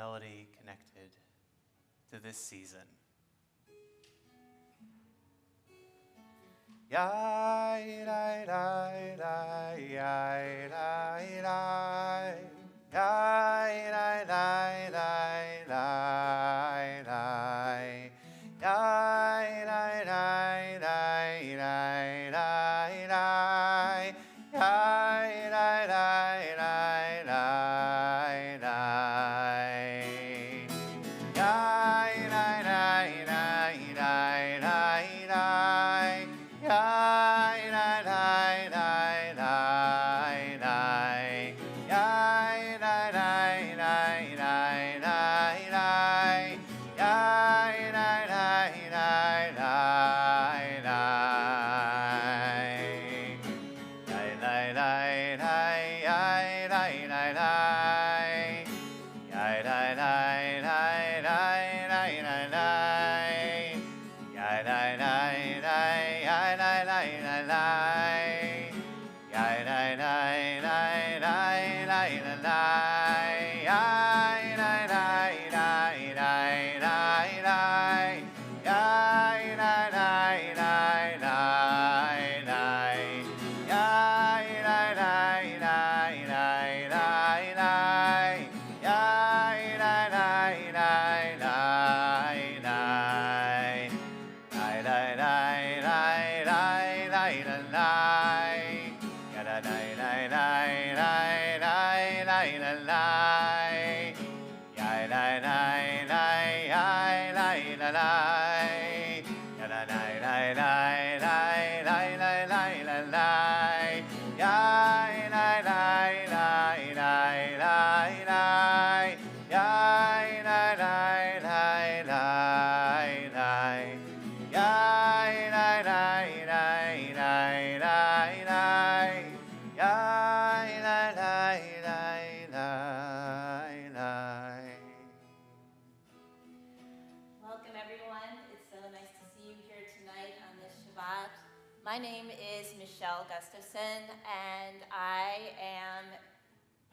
melody connected to this season. Yai, lai, lai, lai, yai, lai, lai. Yai, lai, lai, lai, lai, lai. Yai, lai, lai, lai, lai, lai, lai. Yai, lai, lai, lai, lai, lai. Yai, lai, lai, lai, lai, lai, lai. Yai, lai, lai, lai, lai, lai. Yai, lai, lai, lai, lai, lai, lai. Yai, lai, lai, lai, lai, lai. Yai, lai, lai, lai, yai, lai, lai, lai. Yai, lai, lai, lai, lai, lai, lai, lai. Yai, lai, lai, lai, yai, lai, lai, lai, lai. Yai, lai, lai, lai, lai, lai, lai, lai. Yai, lai, lai, lai, lai, lai, lai. Yai, lai, lai, lai, lai, lai. Yai, lai, lai, lai, lai, lai, lai. Yai, lai, lai, lai, lai, lai. Lai, lai, lai, lai, lai, lai, lai, lai. Ya, lai, lai, lai, lai, lai, lai, lai, lai. Yai, lai, lai, lai, yai, lai, lai, lai. Ya, lai, lai, lai, lai, lai, lai, lai, lai, lai. Yai, lai, lai, lai, lai, lai, lai. Yai, lai, lai, lai, lai, lai. Yai, lai, lai, lai, lai, lai, lai. Yai, lai, lai, lai, lai, lai. Welcome, everyone. It's so nice to see you here tonight on this Shabbat. My name is Michelle Gustafson, and I am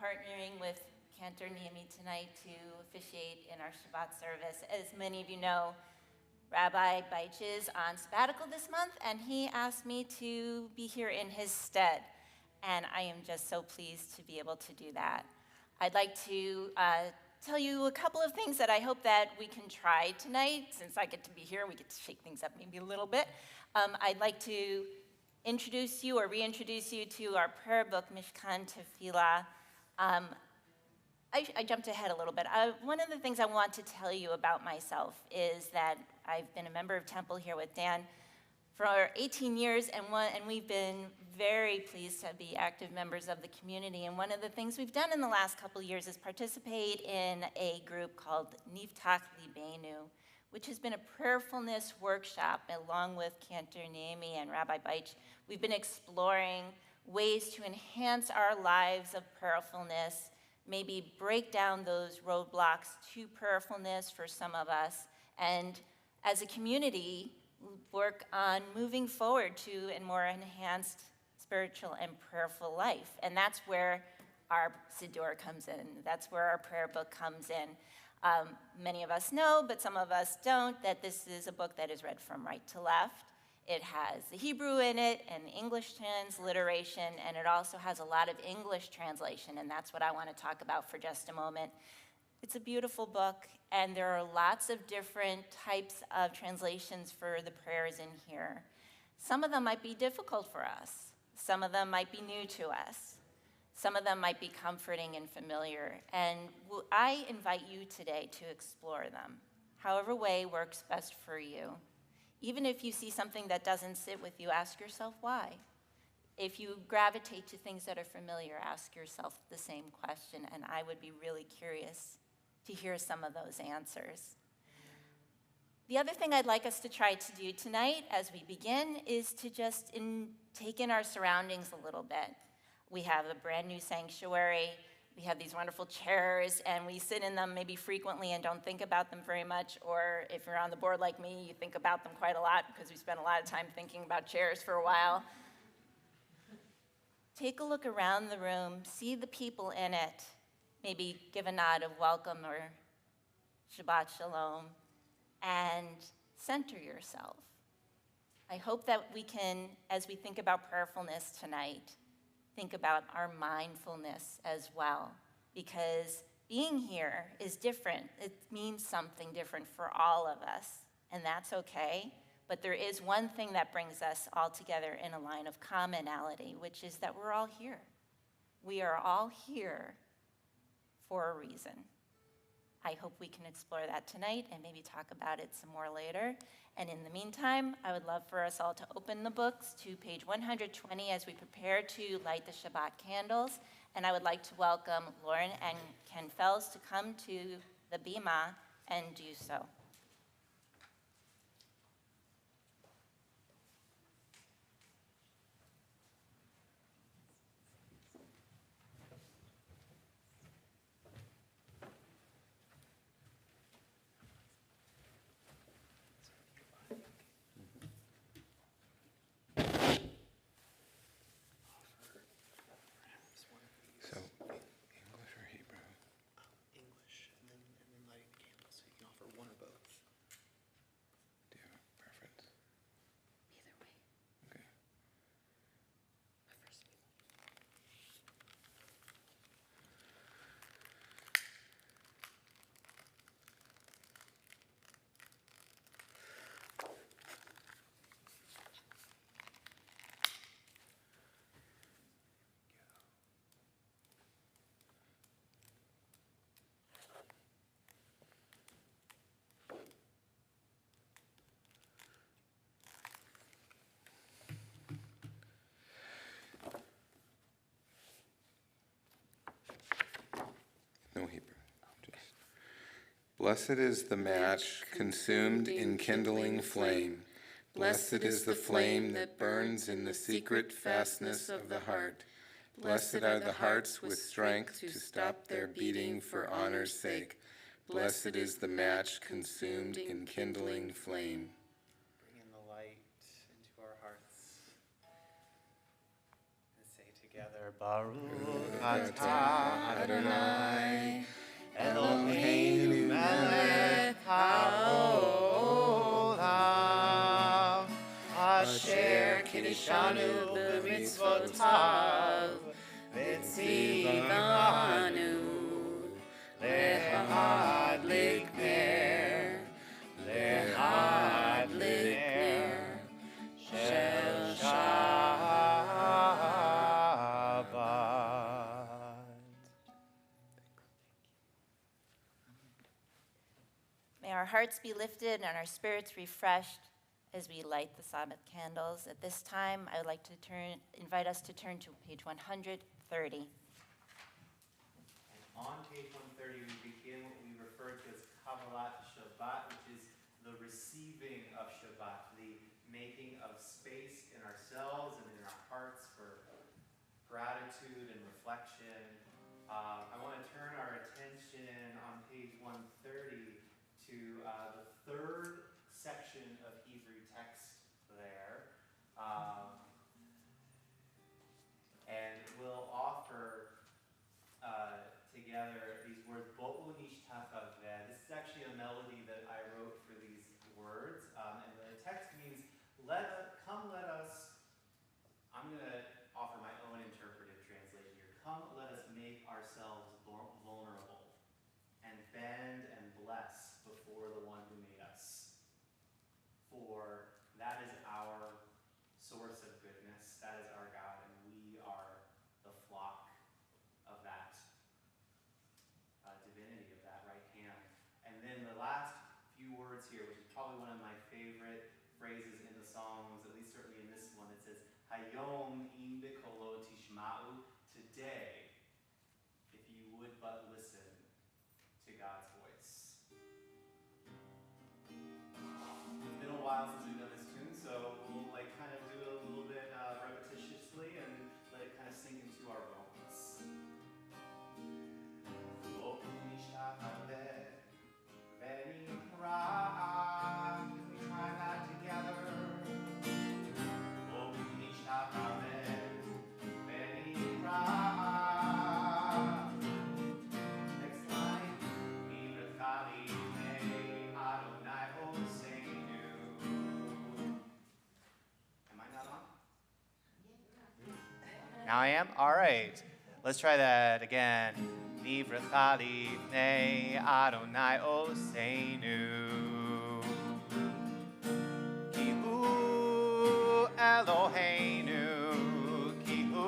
partnering with Cantor Niemi tonight to officiate in our Shabbat service. As many of you know, Rabbi Beich is on sabbatical this month, and he asked me to be here in his stead, and I am just so pleased to be able to do that. I'd like to tell you a couple of things that I hope that we can try tonight. Since I get to be here, we get to shake things up maybe a little bit. I'd like to introduce you or reintroduce you to our prayer book, Mishkan Tefillah. I jumped ahead a little bit. One of the things I want to tell you about myself is that I've been a member of Temple here with Dan for 18 years, and we've been very pleased to be active members of the community. And one of the things we've done in the last couple of years is participate in a group called Niftach Libenu, which has been a prayerfulness workshop along with Cantor Niemi and Rabbi Beich. We've been exploring ways to enhance our lives of prayerfulness, maybe break down those roadblocks to prayerfulness for some of us, and as a community, work on moving forward to a more enhanced spiritual and prayerful life. And that's where our Siddur comes in. That's where our prayer book comes in. Many of us know, but some of us don't, that this is a book that is read from right to left. It has the Hebrew in it and the English transliteration, and it also has a lot of English translation, and that's what I want to talk about for just a moment. It's a beautiful book, and there are lots of different types of translations for the prayers in here. Some of them might be difficult for us. Some of them might be new to us. Some of them might be comforting and familiar, and I invite you today to explore them, however way works best for you. Even if you see something that doesn't sit with you, ask yourself why. If you gravitate to things that are familiar, ask yourself the same question, and I would be really curious to hear some of those answers. The other thing I'd like us to try to do tonight as we begin is to just take in our surroundings a little bit. We have a brand new sanctuary. We have these wonderful chairs, and we sit in them maybe frequently and don't think about them very much, or if you're on the board like me, you think about them quite a lot because we spent a lot of time thinking about chairs for a while. Take a look around the room, see the people in it, maybe give a nod of welcome or Shabbat Shalom, and center yourself. I hope that we can, as we think about prayerfulness tonight, think about our mindfulness as well, because being here is different. It means something different for all of us, and that's okay. But there is one thing that brings us all together in a line of commonality, which is that we're all here. We are all here for a reason. I hope we can explore that tonight and maybe talk about it some more later. And in the meantime, I would love for us all to open the books to page 120 as we prepare to light the Shabbat candles. And I would like to welcome Lauren and Ken Fells to come to the bima and do so. So, English or Hebrew? English, and then lighting the candles, so you can offer one or both. Do you have a preference? Either way. Okay. My first name. No Hebrew. Just. Blessed is the match consumed in kindling flame. Blessed is the flame that burns in the secret fastness of the heart. Blessed are the hearts with strength to stop their beating for honor's sake. Blessed is the match consumed in kindling flame. Bring in the light into our hearts. And say together, Baruch atah Adonai, Eloheinu melech haolam, asher kiddushanu b'mitzvotav, v'tzivanu lehadlik ner, lehadlik ner, shel Shabbat. May our hearts be lifted and our spirits refreshed as we light the Sabbath candles. At this time, I would like to invite us to turn to page 130. And on page 130, we begin what we refer to as Kabbalat Shabbat, which is the receiving of Shabbat, the making of space in ourselves and in our hearts for gratitude and reflection. I want to turn our attention on page 130 to the third section of Hebrew text there. And we'll offer together these words, Bo'u nishtachaveh. This is actually a melody that I wrote for these words. And the text means, come let us, I'm going to offer my own interpretive translation here. Come let us make ourselves vulnerable and bend and bless before the one who made us. For that is our source of goodness, that is our God, and we are the flock of that divinity, of that right hand. And then the last few words here, which is probably one of my favorite phrases in the Psalms, at least certainly in this one, it says, Hayom im bikolo tishma'u, today, if you would but listen to God's voice. It's been a while since we've done this tune, so we'll kind of do it a little bit repetitiously and let it kind of sink into our bones. Can we try that together? Next line. Now I am? All right. Let's try that again. Nivrecha lifnei Adonai Oseinu. Ki hu Eloheinu. Ki hu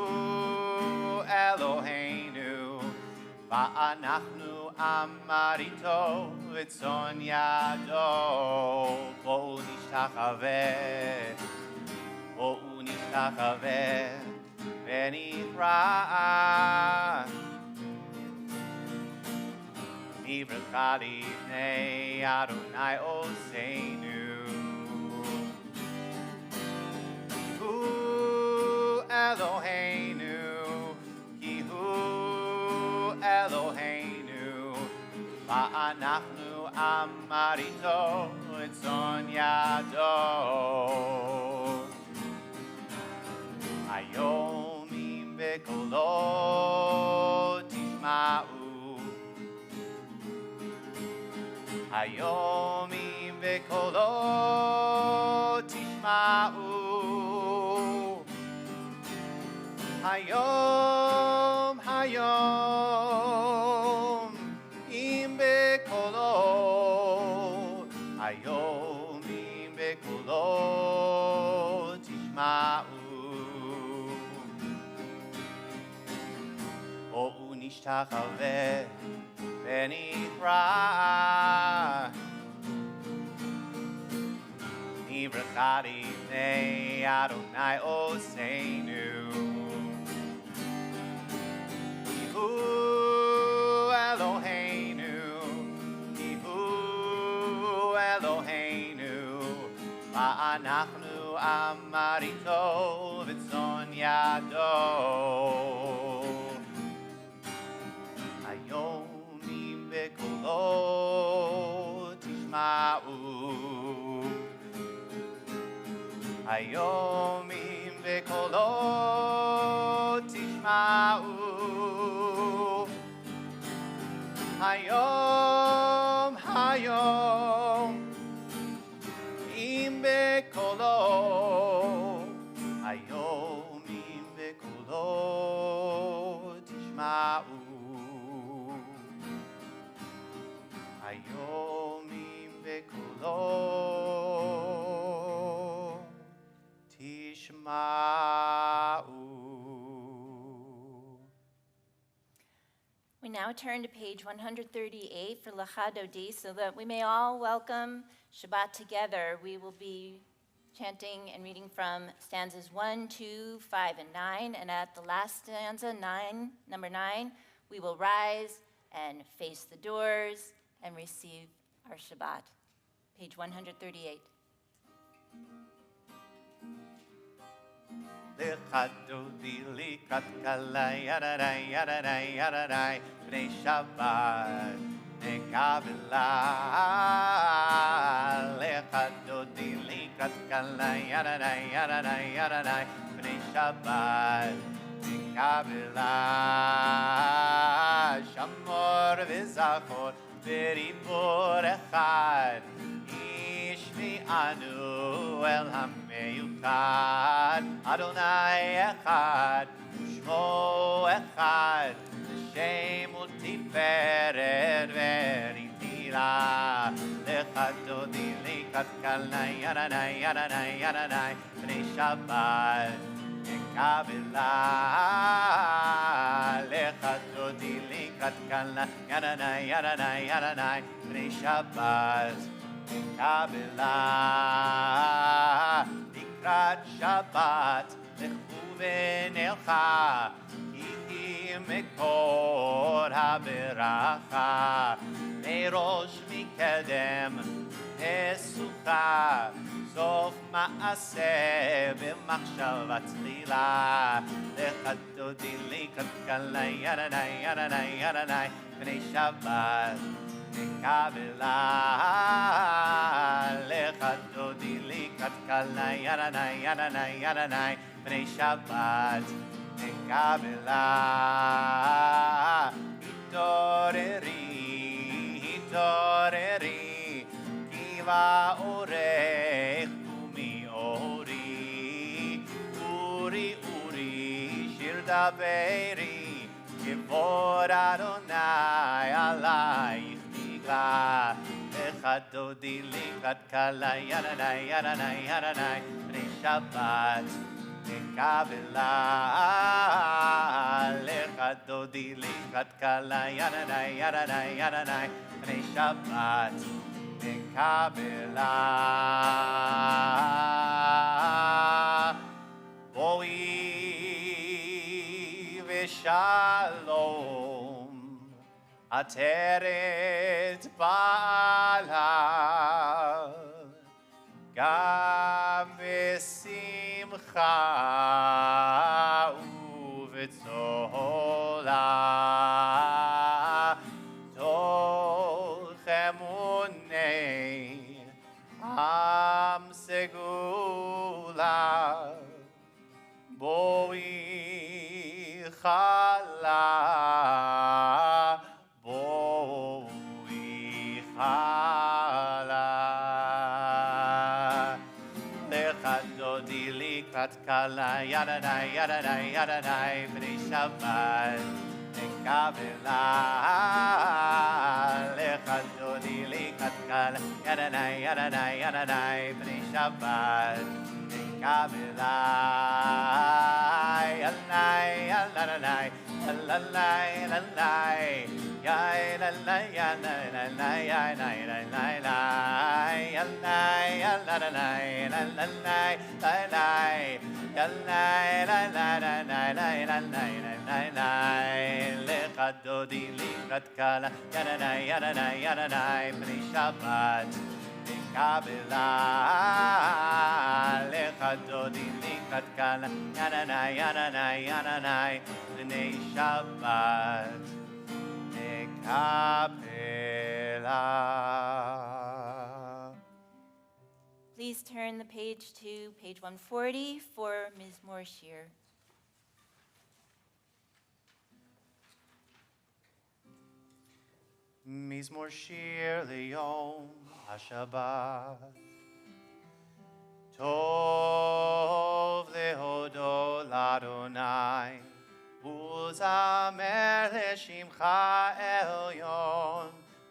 Eloheinu. Va'anachnu amarito v'tzon yado. Bo'u nishtachaveh. Bo'u nishtachaveh. V'nifra. Nivrecha lifnei Adonai Oseinu. Ki hu Eloheinu. Ki hu Eloheinu. Va'anachnu amarito etzon yado. Hayomim bekolo tishma'u. Hayomim bekolo tishma'u. Hayom im bekolo. Hayom im bekolo tishma'u. Bo'u nishtachaveh v'nifra. Nivrecha lifnei Adonai Oseinu. Ki hu Eloheinu. Ki hu Eloheinu. Va'anachnu amarito v'tzon yado. Hayomim bekolo tishma'u. Hayomim bekolo tishma'u. Hayom im bekolo. Hayom im bekolo tishma'u. Hayom im bekolo tishma'u. We now turn to page 138 for Lecha Dodi, so that we may all welcome Shabbat together. We will be chanting and reading from stanzas 1, 2, 5, and 9. And at the last stanza, number 9, we will rise and face the doors and receive our Shabbat. Page 138. Lecha Dodi likat kalai yadadai yadadai yadadai b'nei Shabbat nekabela. Lecha Dodi likat kalai yadadai yadadai yadadai b'nei Shabbat nekabela. Shamor v'zachor v'ribor echad. Ishmi'anu el hameyuchad. Adonai echad, Shmo echad. Shem u'tiferet v'ritira. Lecha Dodi likat kalai yadadai yadadai yadadai b'nei Shabbat nekabela. Lecha Dodi likat kalai yadadai yadadai yadadai b'nei Shabbat nekabela. Likrat Shabbat lechu v'nelcha. Ki mekor haberacha. Merosh mikedem pesucha. Sof ma'aseh b'machshava tzlila. Lecha Dodi likat kalai yadadai yadadai yadadai b'nei Shabbat nekabela. Lecha Dodi likat kalai yadadai yadadai yadadai b'nei Shabbat nekabela. Hitoreri, hitoreri, kiva orech umi ori. Uri, uri, shir תדברי, כבוד אדוני עלייך נגלה. לך דודי לקראת כלה, ידני, ידני, ידני, בני שבת נקבלה. לך דודי לקראת כלה, ידני, ידני, ידני, בני שבת נקבלה. בואי ושלום, עטרת בעלה, גם בשמחה ובצהלה, תוך אמוני עם סגולה. בואי חלה, בואי חלה. לך דודי לקראת כלה, ידני, ידני, ידני, בני שבת נקבלה. לך דודי לקראת כלה, ידני, ידני, ידני, בני שבת נקבלה. ילני, ילני, ילני, ילני, ילני, ילני, לך דודי לקראת כלה, ידני, ידני, ידני, בני שבת נקבלה. לך דודי לקראת כלה, ידני, ידני, ידני, בני שבת נקבלה. Please turn the page to page 140 for Ms. Morshir. מזמור שיר ליום השבת. טוב להודות לאדוני ולזמר לשמך עליון.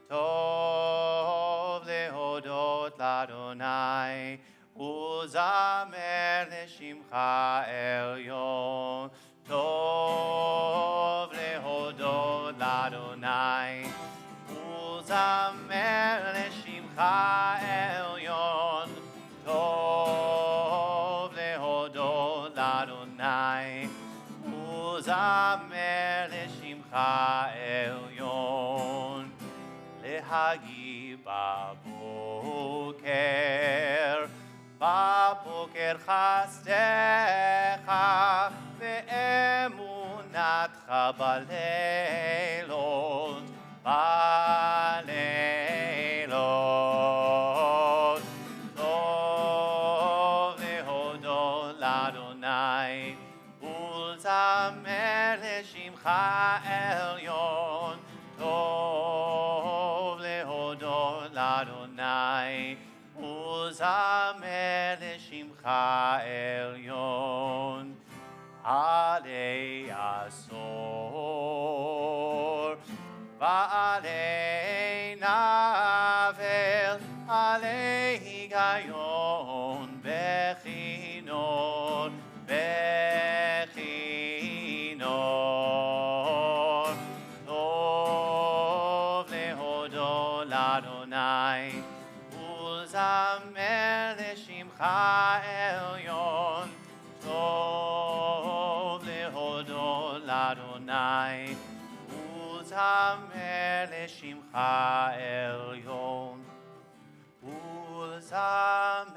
טוב להודות לאדוני ולזמר לשמך עליון. טוב להודות לאדוני ולזמר לשמך עליון. טוב להודות לאדוני ולזמר לשמך עליון. להגיד בבוקר, בבוקר חסדך ואמונתך בלילות, בלילות. טוב להודות לאדוני ולזמר לשמך עליון. טוב להודות לאדוני ולזמר לשמך עליון. עלי עשור ועלי נבל, עלי היגיון בכינור, בכינור. טוב להודות לאדוני ולזמר לשמך עליון. טוב להודות לאדוני ולזמר לשמך עליון. ולזמר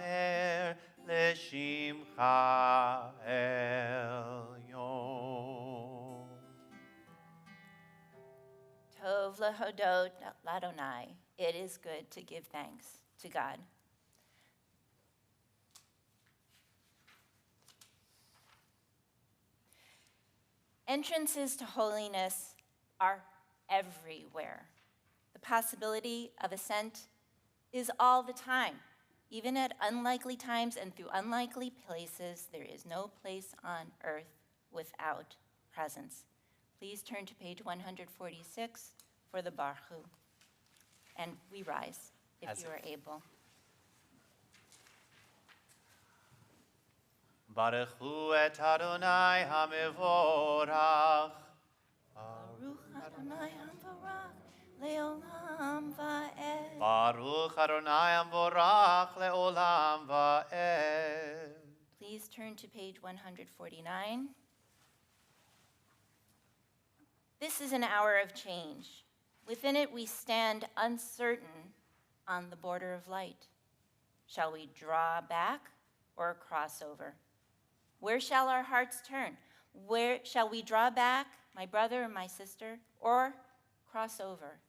לשמך עליון. Tov lehodot ladonai. It is good to give thanks to God. Entrances to holiness are everywhere. The possibility of ascent is all the time. Even at unlikely times and through unlikely places, there is no place on earth without presence. Please turn to page 146 for the Barchu. And we rise, if As you are able. Baruch hu et Adonai HaMevorach. Baruch Adonai Hamvarach Leolam Va'ed. Baruch Adonai HaMevorach Leolam Va'ed. Please turn to page 149. This is an hour of change. Within it, we stand uncertain on the border of light. Shall we draw back or cross over? Where shall our hearts turn? Where shall we draw back, my brother and my sister, or cross over?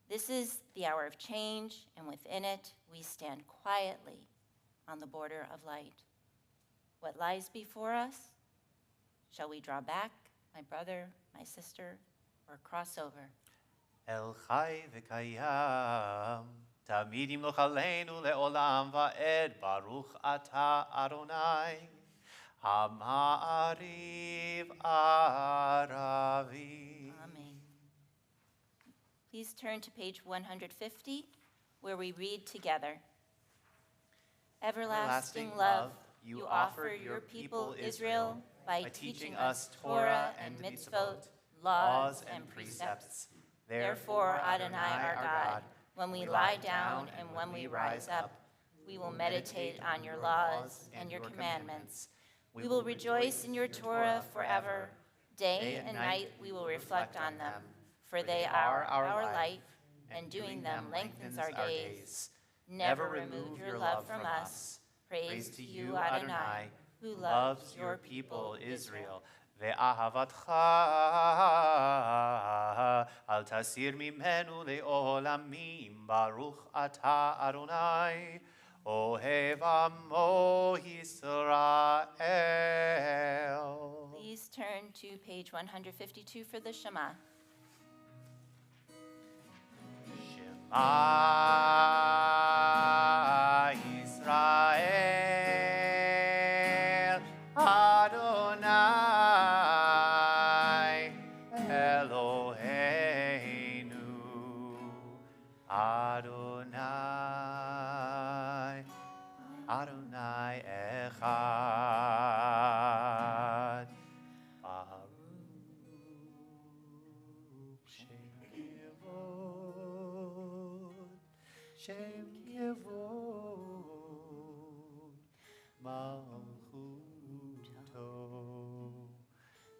This is the hour of change, and within it, we stand quietly on the border of light. What lies before us? Shall we draw back, my brother, my sister, or cross over? El Chai v'Kayam, Tamid Yimloch Aleinu le'olam va'ed, Baruch Ata Adonai, Ha'ma'ariv Aravi. Amen. Please turn to page 150, where we read together. Everlasting love, you offer your people Israel by teaching us Torah and mitzvot, laws and precepts. Therefore, Adonai our God, when we lie down and when we rise up, we will meditate on your laws and your commandments. We will rejoice in your Torah forever. Day and night we will reflect on them, for they are our light, and doing them lengthens our days. Never remove your love from us. Praise to you, Adonai, who loves your people Israel. Ve'ahavatcha al tasir mimenu le'olamim, Baruch Ata Adonai, Ohev Amo Yisrael. Please turn to page 152 for the Shema. Shema Yisrael, Adonai Eloheinu, Adonai, Adonai Echad. Baruch Shem Kivod, Shem Kivod, Malchuto,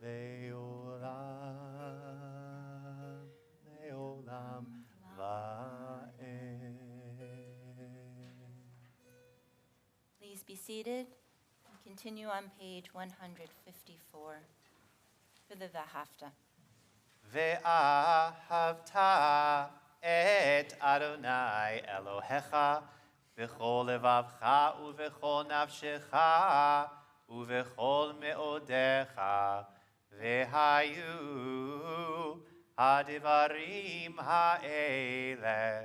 Leolam, Leolam Va'ed. Please be seated and continue on page 154 for the Vahafta. ואהבת את אדוני אלוהיך בכל לבבך ובכל נפשך ובכל מאודיך, והיו הדברים האלה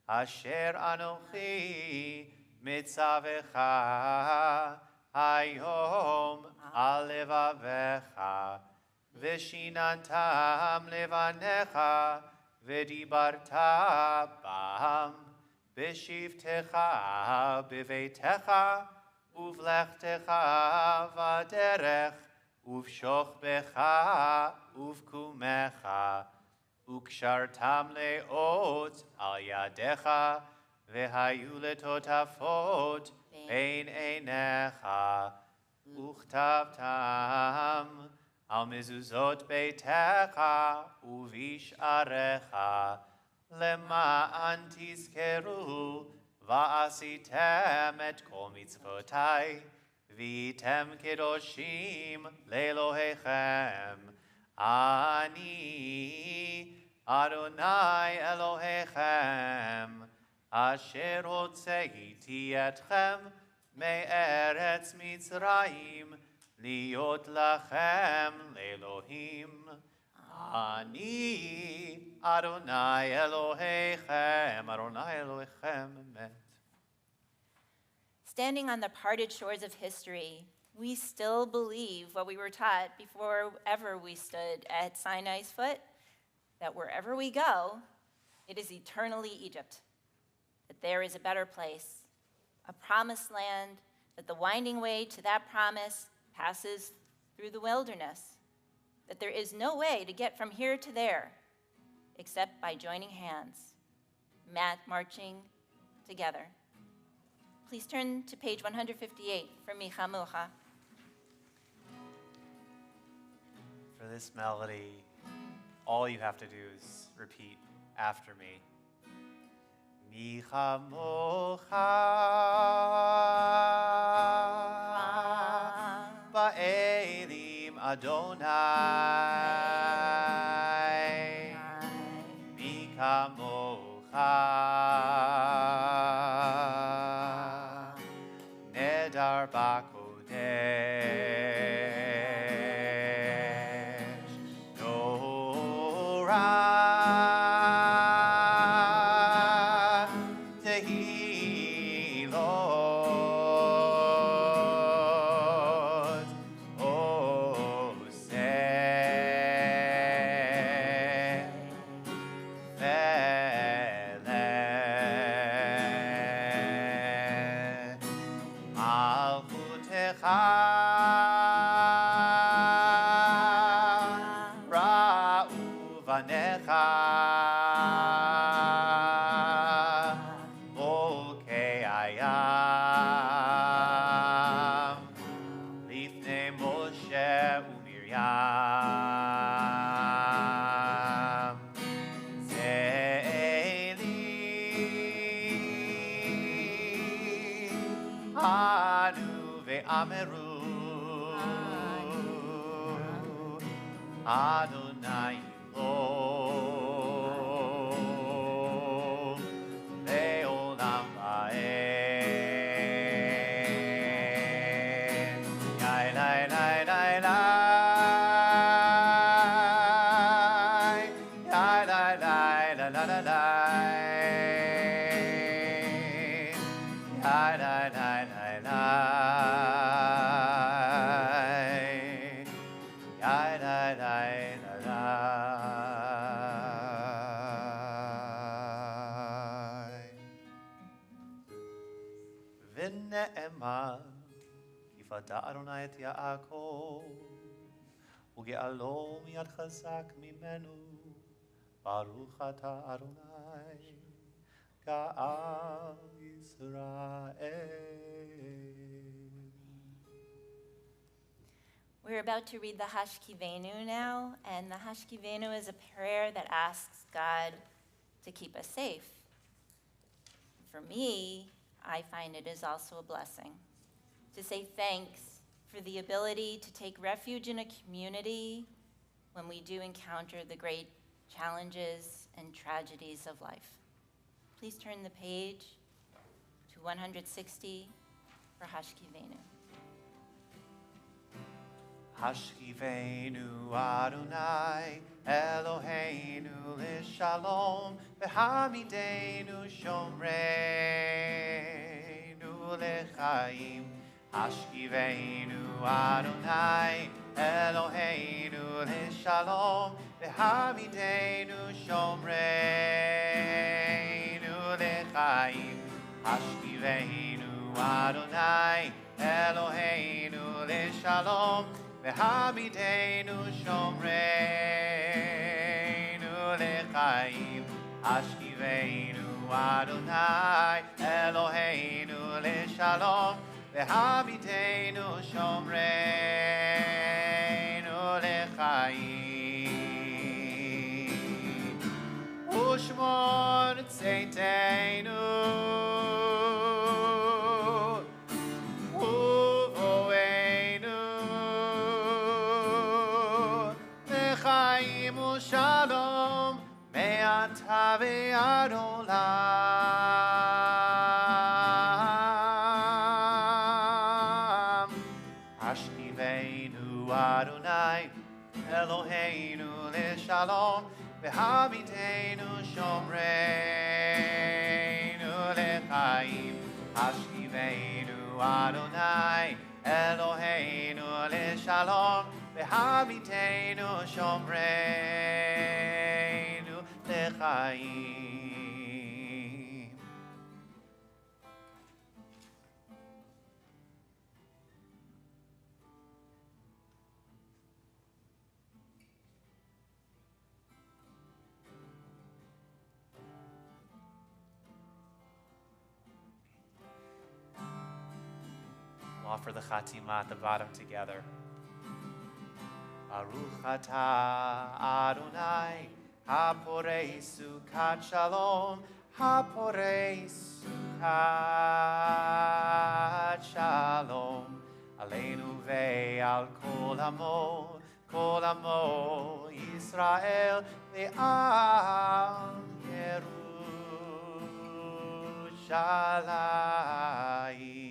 אשר אנוכי מצווך היום על לבביך, ושיננתם לבניך, ודיברת בם בשבתך בביתך, ובלכתך בדרך, ובשוכבך ובקומך, וקשרתם לאות על ידיך, והיו לטוטפות בין עיניך, וכתבתם על מזוזות ביתך ובשעריך, למען תזכרו ועשיתם את כל מצוותי, והייתם קדושים לאלוהיכם. אני אדוני אלוהיכם, אשר הוצאתי אתכם מארץ מצרים, להיות לכם לאלוהים. אני אדוני אלוהיכם, אדוני אלוהיכם אמת. Standing on the parted shores of history, we still believe what we were taught before ever we stood at Sinai's foot, that wherever we go, it is eternally Egypt, that there is a better place, a promised land, that the winding way to that promise passes through the wilderness, that there is no way to get from here to there except by joining hands, marching together. Please turn to page 158 for Micha Mocha. For this melody, all you have to do is repeat after me. Micha Mocha Ba'elim Adonai Micha Mocha Nedar Bakodesh Norah Tehilot Oseh Veleh Malchutecha Ra'u Vanecha Volkei Ayam Lifnei Moshe uMiriam Ze'eli Anu ve'ameru Adonai Lo Le'olam va'ed Yai lai lai lai lai Yai lai lai la la la lai Yai lai lai lai lai Yai lai lai la lai V'ne'emar Yifada Adonai et Yaakov Uge'alo miyad chazak mimenu Baruch ata Adonai Ga'al Yisrael. We're about to read the Hashkivenu now, and the Hashkivenu is a prayer that asks God to keep us safe. For me, I find it is also a blessing to say thanks for the ability to take refuge in a community when we do encounter the great challenges and tragedies of life. Please turn the page to 160 for Hashkivenu. Hashkivenu Adonai Eloheinu l'shalom v'hamidenu shomreinu l'chaim. Hashkivenu Adonai Eloheinu l'shalom v'hamidenu shomreinu l'chaim. Hashkivenu Adonai Eloheinu l'shalom v'hamidenu shomreinu l'chaim. Hashkivenu Adonai Eloheinu l'shalom v'hamidenu shomreinu l'chaim. Ushmor tzeiteinu Shalom me'ata ve'ad olam. Hashkivenu Adonai Eloheinu l'shalom v'hamidenu shomreinu l'chaim. Hashkivenu Adonai Eloheinu leShalom, v'habiteinu shomreinu lechaim. We'll offer the Chatimah at the bottom together. Baruch atah Adonai, haporei sukat shalom, haporei sukat shalom, aleinu ve'al kol amo Yisrael ve'al Yerushalayim.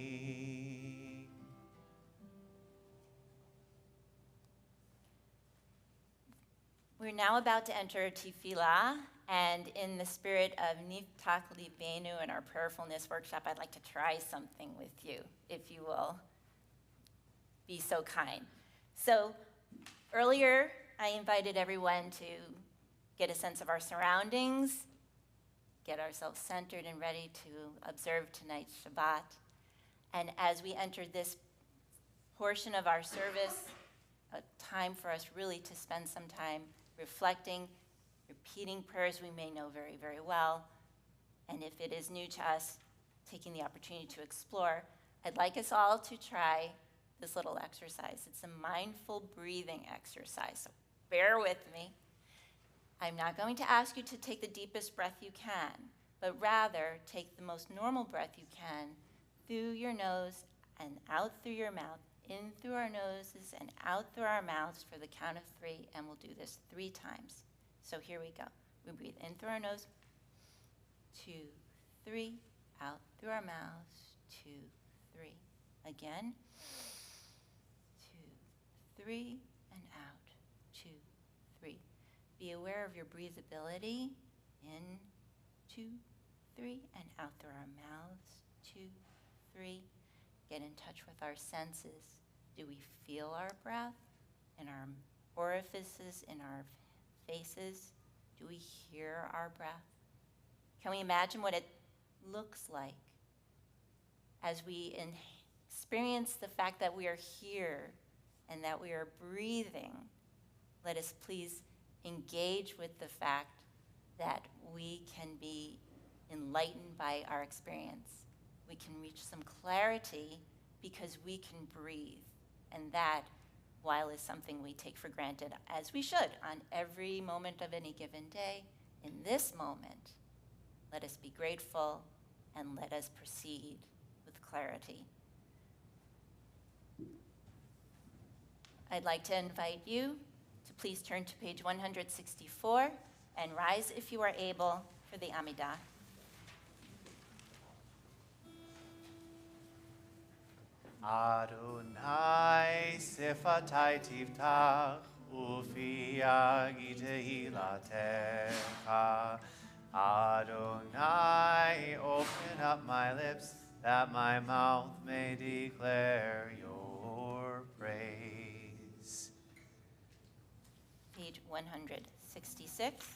We're now about to enter Tefillah, and in the spirit of Niftach Libenu and our prayerfulness workshop, I'd like to try something with you, if you will be so kind. So earlier, I invited everyone to get a sense of our surroundings, get ourselves centered and ready to observe tonight's Shabbat. And as we entered this portion of our service, a time for us really to spend some time reflecting, repeating prayers we may know very, very well, and if it is new to us, taking the opportunity to explore, I'd like us all to try this little exercise. It's a mindful breathing exercise, so bear with me. I'm not going to ask you to take the deepest breath you can, but rather take the most normal breath you can through your nose and out through your mouth, in through our noses and out through our mouths for the count of 3, and we'll do this 3 times. So here we go. We breathe in through our nose, 2, 3, out through our mouths, 2, 3. Again, 2, 3, and out, 2, 3. Be aware of your breathability. In, 2, 3, and out through our mouths, 2, 3. Get in touch with our senses. Do we feel our breath in our orifices, in our faces? Do we hear our breath? Can we imagine what it looks like as we experience the fact that we are here and that we are breathing? Let us please engage with the fact that we can be enlightened by our experience. We can reach some clarity because we can breathe. And that, while is something we take for granted, as we should, on every moment of any given day, in this moment, let us be grateful and let us proceed with clarity. I'd like to invite you to please turn to page 164 and rise if you are able for the Amidah. Adonai sifatai tiftach ufi yagi tehilatecha. Adonai, open up my lips that my mouth may declare your praise. Page 166.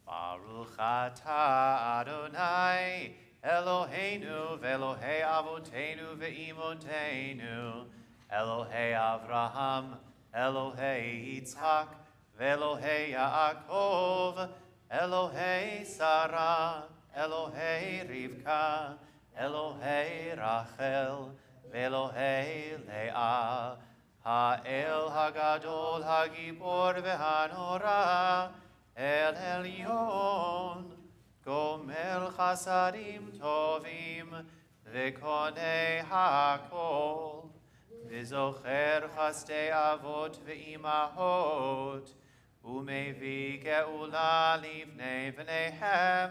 Baruch atah Adonai Eloheinu ve'Elohei avotenu ve'imotenu, Elohei Avraham, Elohei Yitzchak, ve'Elohei Yaakov, Elohei Sarah, Elohei Rivka, Elohei Rachel, ve'Elohei Leah, Ha'el Hagadol Hagibor ve'Hanora, El Elyon, Gomer chasadim tovim, v'konei hakol, v'zocher chastei avot v'imahot, u'mevi geula livnei v'neihem,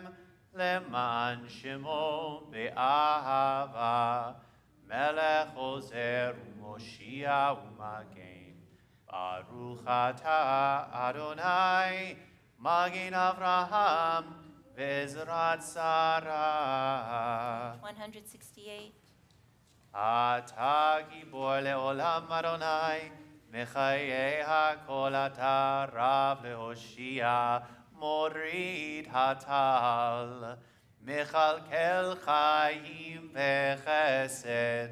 leman shemo be'ahava, melech ozer u'moshia u'magen. Baruch atah Adonai, Magen Avraham, Vezrat Sarah. 168. אתה גיבור לעולם אדוני, מחיי הכל אתה רב להושיע, מוריד הטל, מכלכל חיים וחסד,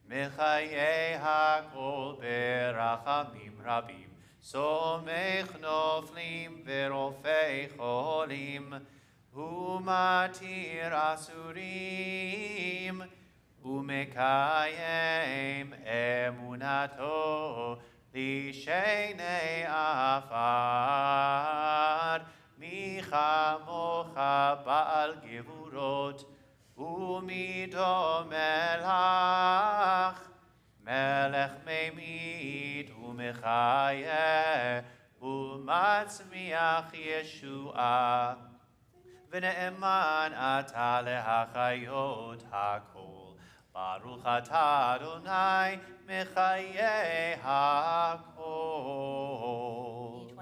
מחיי הכל ברחמים רבים, סומך נופלים ורופא חולים, ומתיר אסורים, ומקיים אמונתו לשני עפר, מי כמוך בעל גבורות, ומי דומה לך, מלך ממית ומחיה, ומצמיח ישועה, ונאמן אתה להחיות הכל. ברוך אתה אדוני מחיי הכל. Page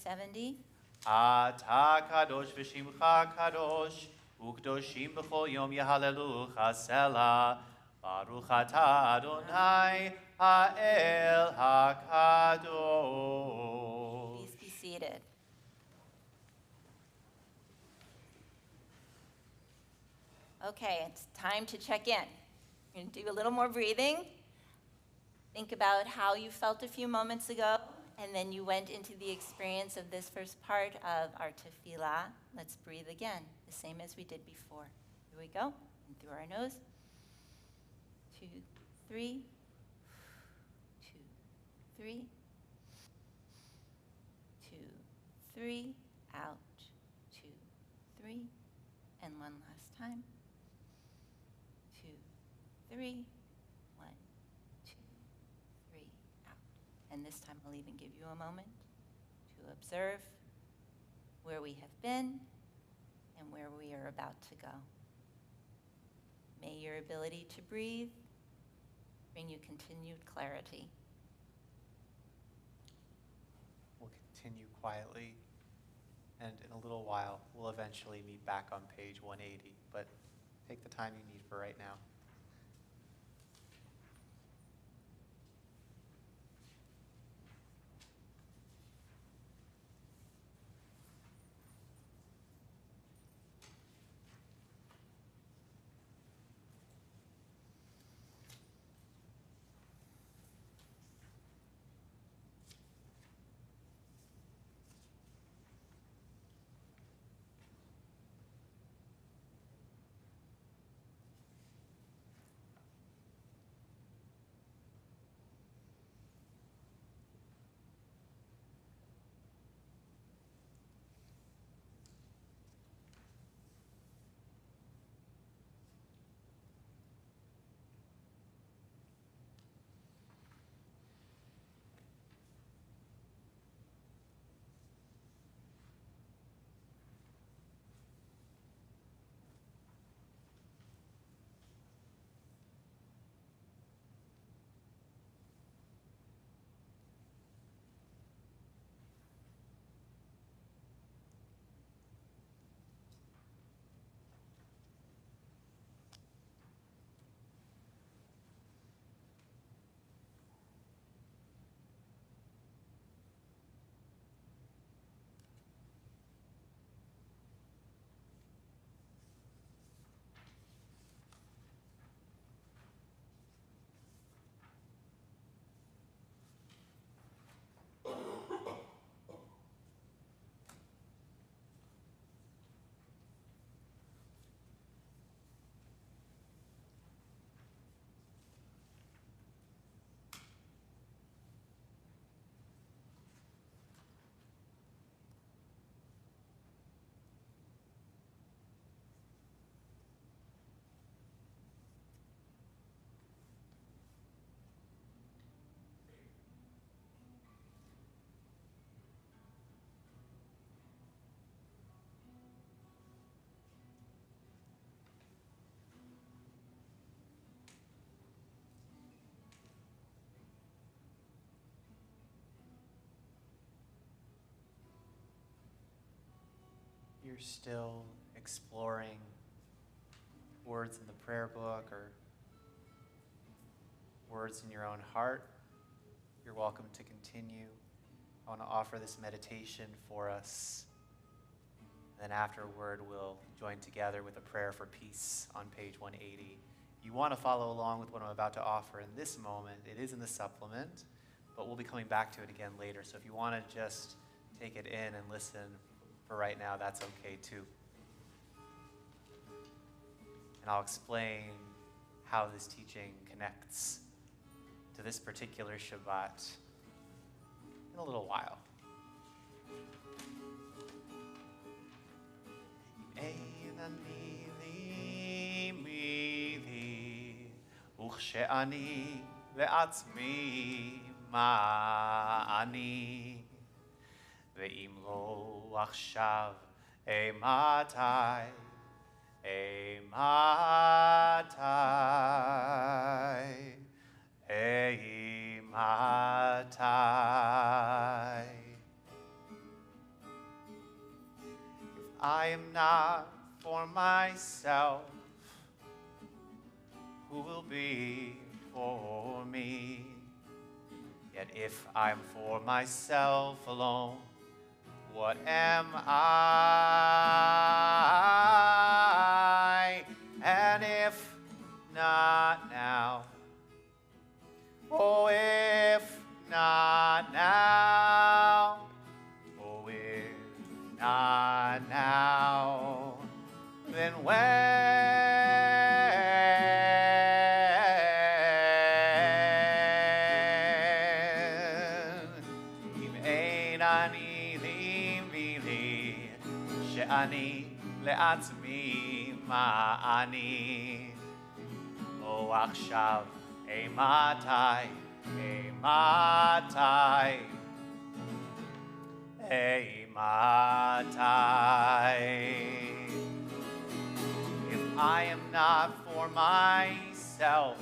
170. אתה קדוש ושמך קדוש, וקדושים בכל יום יהללוך סלה. ברוך אתה אדוני האל הקדוש. Please be seated. Okay, it's time to check in. We're going to do a little more breathing. Think about how you felt a few moments ago, and then you went into the experience of this first part of our tefillah. Let's breathe again, the same as we did before. Here we go. In through our nose. 2, 3. 2, 3. 2, 3. Out. 2, 3. And one last time. 2, 3. 1, 2, 3. Out. And this time I'll even give you a moment to observe where we have been and where we are about to go. May your ability to breathe bring you continued clarity. We'll continue quietly, and in a little while, we'll eventually meet back on page 180, but take the time you need for right now. You're still exploring words in the prayer book or words in your own heart, you're welcome to continue. I want to offer this meditation for us. And then afterward, we'll join together with a prayer for peace on page 180. You want to follow along with what I'm about to offer in this moment. It is in the supplement, but we'll be coming back to it again later. So if you want to just take it in and listen for right now, that's okay too. And I'll explain how this teaching connects to this particular Shabbat in a little while. וכשאני לעצמי מה אני, ואם לא עכשיו אימתי, אימתי, אימתי. If I am not for myself, who will be for me? Yet if I'm for myself alone, what am I? And if not now, oh, if not now, oh, if not now, then when? שאני לעצמי מה אני, או עכשיו אימתי, אימתי, אימתי. If I am not for myself,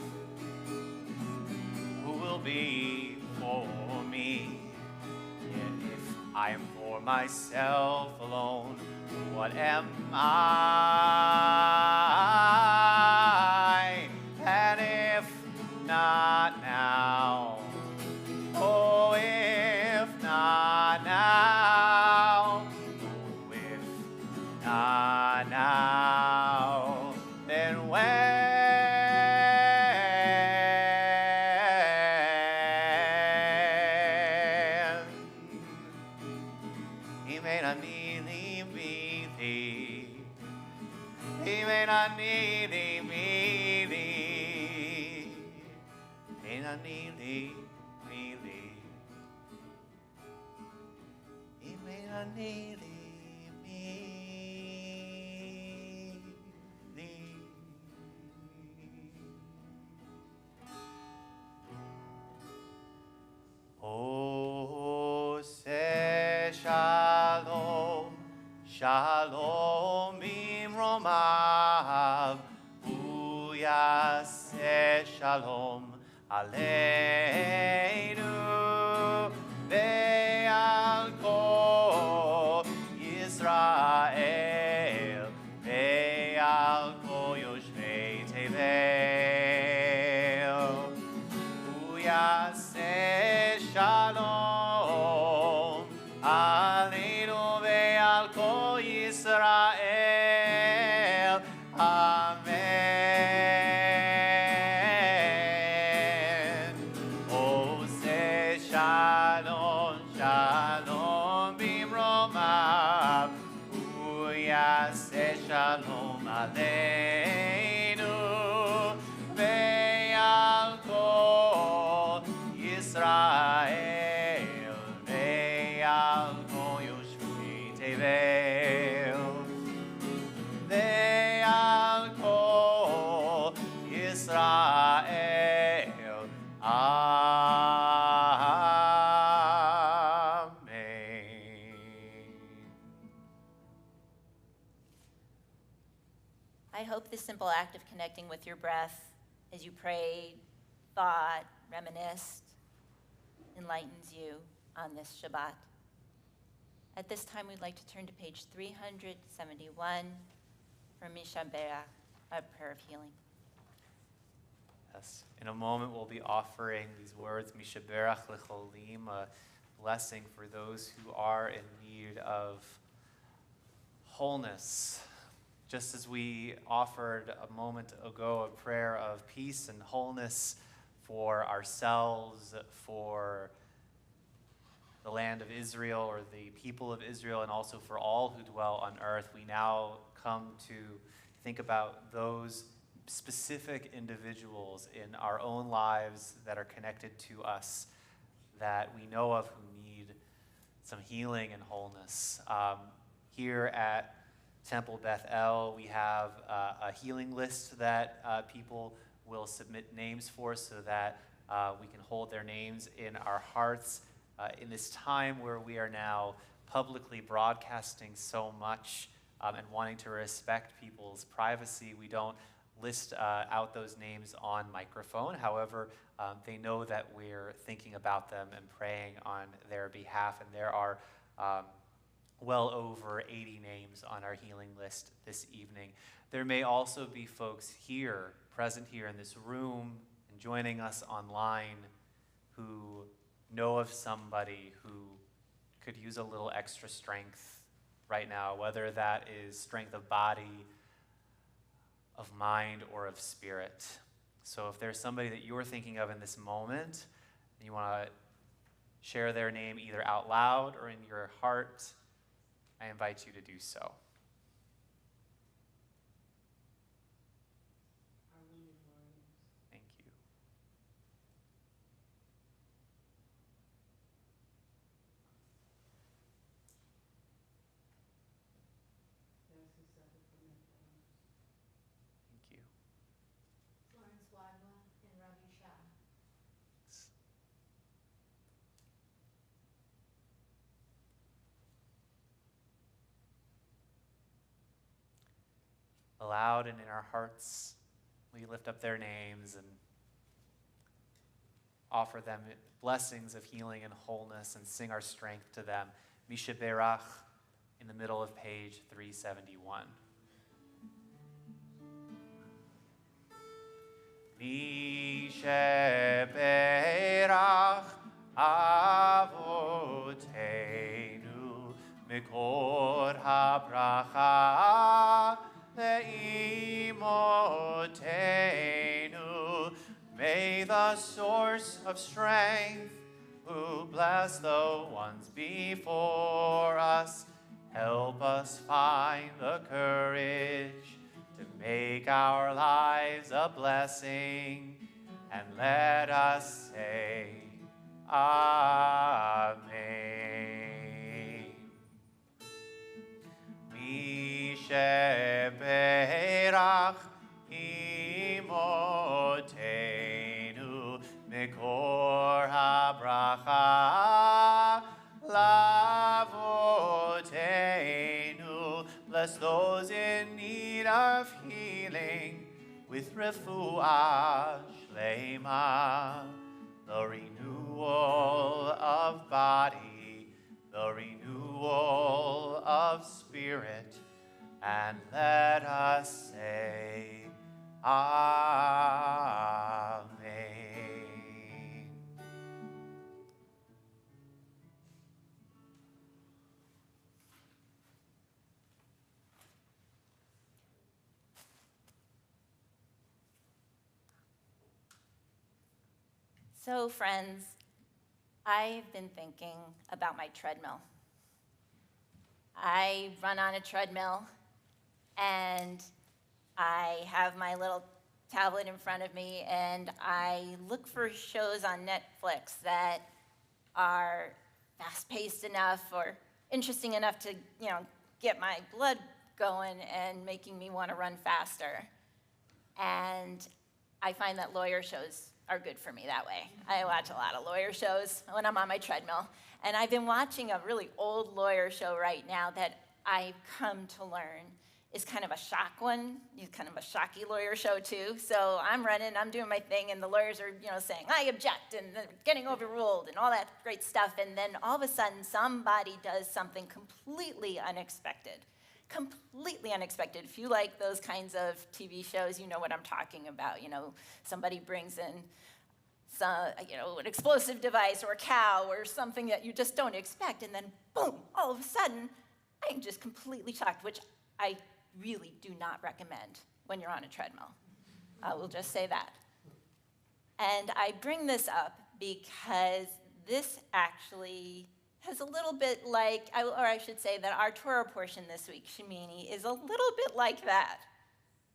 who will be for me? Yet if I am for myself alone, what am I? And if not now, oh, if not now, oh, if not now, then when? Shalom bimromav, hu yaseh shalom aleinu, ve'al kol Yisrael, ve'al kol yoshvei tevel, hu yaseh shalom aleinu, ve'al kol Israel, amen. Ose shalom, shalom bimromav, hu yaseh shalom aleinu, ve'al kol Israel, ve'al kol yoshvei tevel, ve'al kol Israel, amen. I hope this simple act of connecting with your breath as you prayed, thought, reminisced, enlightens you on this Shabbat. At this time, we'd like to turn to page 371 for Mishaberach, a prayer of healing. Yes. In a moment, we'll be offering these words, Mishaberach Lecholim, a blessing for those who are in need of wholeness. Just as we offered a moment ago a prayer of peace and wholeness for ourselves, for the land of Israel or the people of Israel, and also for all who dwell on earth, we now come to think about those specific individuals in our own lives that are connected to us, that we know of who need some healing and wholeness. Here at Temple Beth El, we have a healing list that people will submit names for so that we can hold their names in our hearts. In this time where we are now publicly broadcasting so much and wanting to respect people's privacy, we don't list out those names on microphone. However, they know that we're thinking about them and praying on their behalf, and there are well over 80 names on our healing list this evening. There may also be folks here, present here in this room, and joining us online, who know of somebody who could use a little extra strength right now, whether that is strength of body, of mind, or of spirit. So if there's somebody that you're thinking of in this moment, and you want to share their name either out loud or in your heart, I invite you to do so. Thank you. Thank you. Florence Wadwa and Ravi Shah. Aloud and in our hearts, we lift up their names and offer them blessings of healing and wholeness and sing our strength to them. Misha Berach in the middle of page 371. Misha Berach Avotenu Mikor HaBracha Le'imotenu. May the source of strength, who bless the ones before us, help us find the courage to make our lives a blessing, and let us say, Amen. Misheberach imotenu mikor habracha lavotenu. Bless those in need of healing with refuah shlema, the renewal of body, the renewal of spirit, and let us say, Amen. So, friends, I've been thinking about my treadmill. I run on a treadmill, and I have my little tablet in front of me, and I look for shows on Netflix that are fast-paced enough or interesting enough to, get my blood going and making me want to run faster. And I find that lawyer shows are good for me that way. I watch a lot of lawyer shows when I'm on my treadmill. And I've been watching a really old lawyer show right now that I've come to learn is kind of a shock one. It's kind of a shocky lawyer show too. So I'm running, I'm doing my thing, and the lawyers are, saying, I object, and getting overruled, and all that great stuff. And then all of a sudden, somebody does something completely unexpected, completely unexpected. If you like those kinds of TV shows, you know what I'm talking about. Somebody brings in an explosive device or a cow or something that you just don't expect, and then boom, all of a sudden, I'm just completely shocked, which I really do not recommend when you're on a treadmill. I will just say that. And I bring this up because this actually has a little bit like, or I should say that our Torah portion this week, Shemini, is a little bit like that.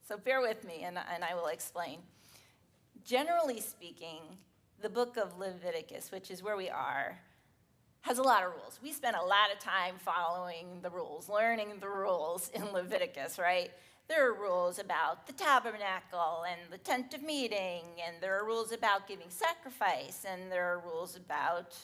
So bear with me, and I will explain. Generally speaking, the book of Leviticus, which is where we are, has a lot of rules. We spend a lot of time following the rules, learning the rules in Leviticus, right? There are rules about the tabernacle and the tent of meeting, and there are rules about giving sacrifice, and there are rules about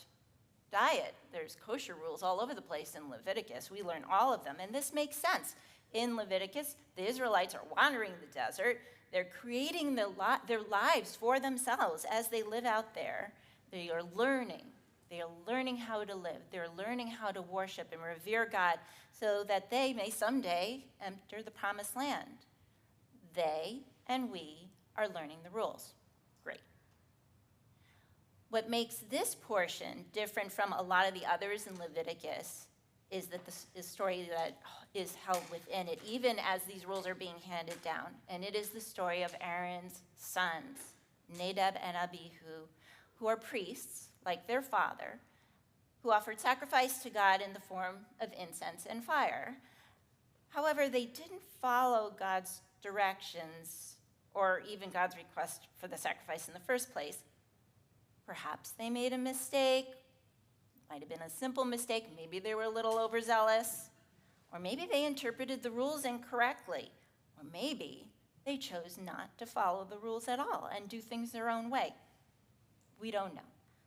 diet. There's kosher rules all over the place in Leviticus. We learn all of them, and this makes sense. In Leviticus, the Israelites are wandering the desert. They're creating their lives for themselves as they live out there. They are learning. They are learning how to live. They're learning how to worship and revere God so that they may someday enter the promised land. They and we are learning the rules. Great. What makes this portion different from a lot of the others in Leviticus is that the story that is held within it, even as these rules are being handed down. And it is the story of Aaron's sons, Nadab and Abihu, who are priests, like their father, who offered sacrifice to God in the form of incense and fire. However, they didn't follow God's directions or even God's request for the sacrifice in the first place. Perhaps they made a mistake. Might have been a simple mistake. Maybe they were a little overzealous. Or maybe they interpreted the rules incorrectly. Or maybe they chose not to follow the rules at all and do things their own way. We don't know.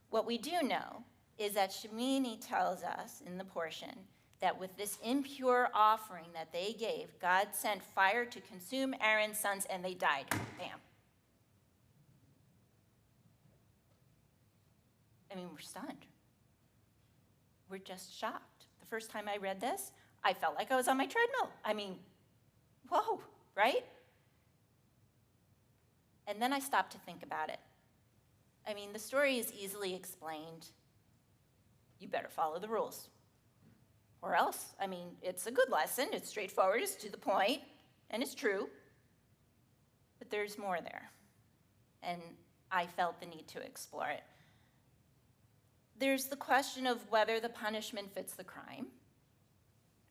What we do know is that Shemini tells us in the portion that with this impure offering that they gave, God sent fire to consume Aaron's sons, and they died. Bam. I mean, we're stunned. We're just shocked. The first time I read this, I felt like I was on my treadmill. I mean, whoa, right? And then I stopped to think about it. I mean, the story is easily explained. You better follow the rules. Or else, I mean, it's a good lesson. It's straightforward, it's to the point, and it's true. But there's more there. And I felt the need to explore it. There's the question of whether the punishment fits the crime.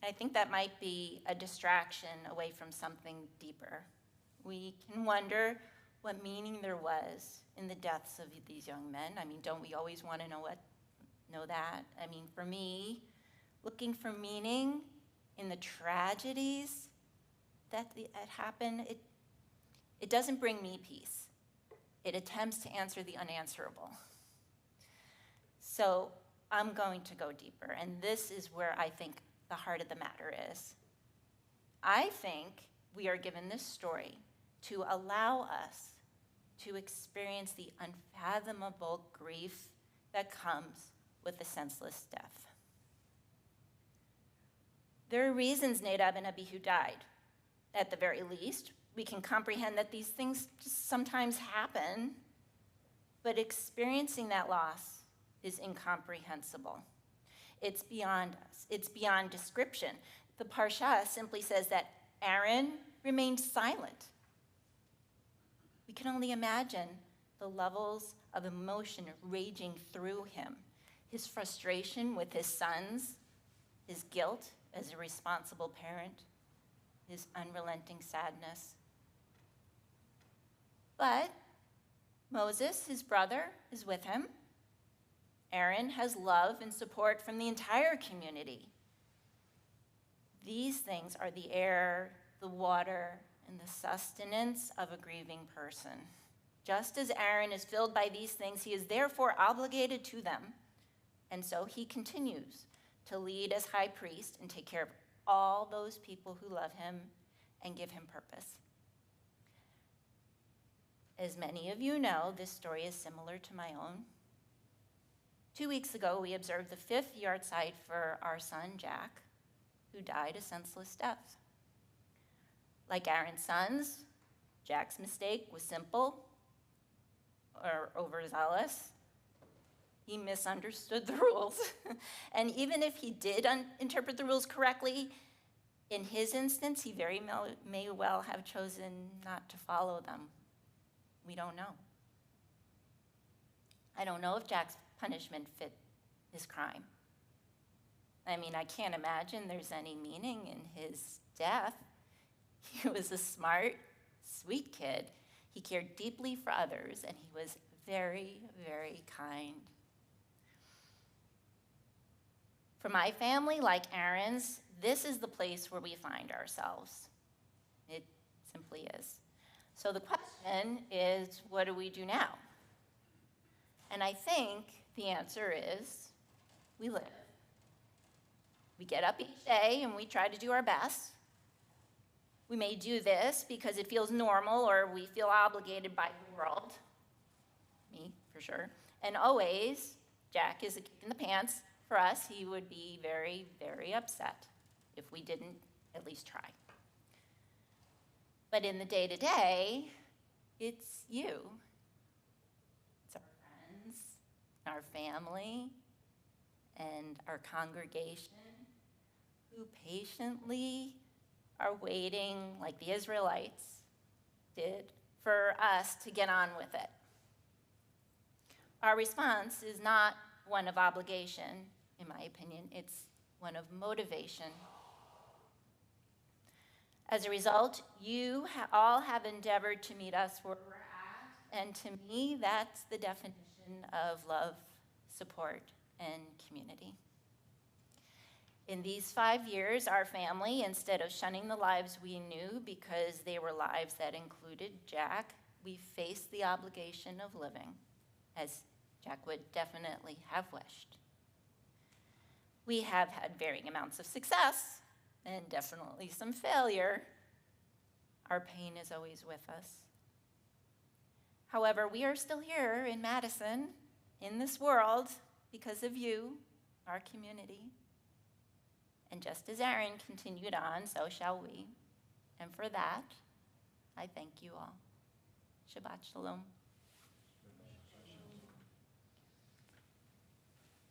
I think that might be a distraction away from something deeper. We can wonder what meaning there was in the deaths of these young men. I mean, don't we always want to know that? I mean, for me, looking for meaning in the tragedies that happen, it doesn't bring me peace. It attempts to answer the unanswerable. So I'm going to go deeper, and this is where I think the heart of the matter is. I think we are given this story to allow us to experience the unfathomable grief that comes with the senseless death. There are reasons Nadab and Abihu died. At the very least, we can comprehend that these things just sometimes happen, but experiencing that loss is incomprehensible. It's beyond us. It's beyond description. The Parsha simply says that Aaron remained silent. We can only imagine the levels of emotion raging through him, his frustration with his sons, his guilt as a responsible parent, his unrelenting sadness. But Moses, his brother, is with him. Aaron has love and support from the entire community. These things are the air, the water, and the sustenance of a grieving person. Just as Aaron is filled by these things, he is therefore obligated to them. And so he continues to lead as high priest and take care of all those people who love him and give him purpose. As many of you know, this story is similar to my own. 2 weeks ago, we observed the 5th yahrzeit for our son, Jack, who died a senseless death Like Aaron's sons, Jack's mistake was simple or overzealous. He misunderstood the rules. And even if he did interpret the rules correctly, in his instance, he very may well have chosen not to follow them. We don't know. I don't know if Jack's punishment fit his crime. I mean, I can't imagine there's any meaning in his death. He was a smart, sweet kid. He cared deeply for others, and he was very, very kind. For my family, like Aaron's, this is the place where we find ourselves. It simply is. So the question is, what do we do now? And I think the answer is, we live. We get up each day and we try to do our best. We may do this because it feels normal or we feel obligated by the world. Me, for sure. And always, Jack is a kick in the pants. For us, he would be very, very upset if we didn't at least try. But in the day-to-day, it's you. It's our friends, our family, and our congregation who patiently are waiting, like the Israelites did, for us to get on with it. Our response is not one of obligation, in my opinion. It's one of motivation. As a result, you all have endeavored to meet us where we're at, and to me, that's the definition of love, support, and community. In these 5 years, our family, instead of shunning the lives we knew because they were lives that included Jack, we faced the obligation of living, as Jack would definitely have wished. We have had varying amounts of success and definitely some failure. Our pain is always with us. However, we are still here in Madison, in this world, because of you, our community. And just as Aaron continued on, so shall we. And for that, I thank you all. Shabbat Shalom.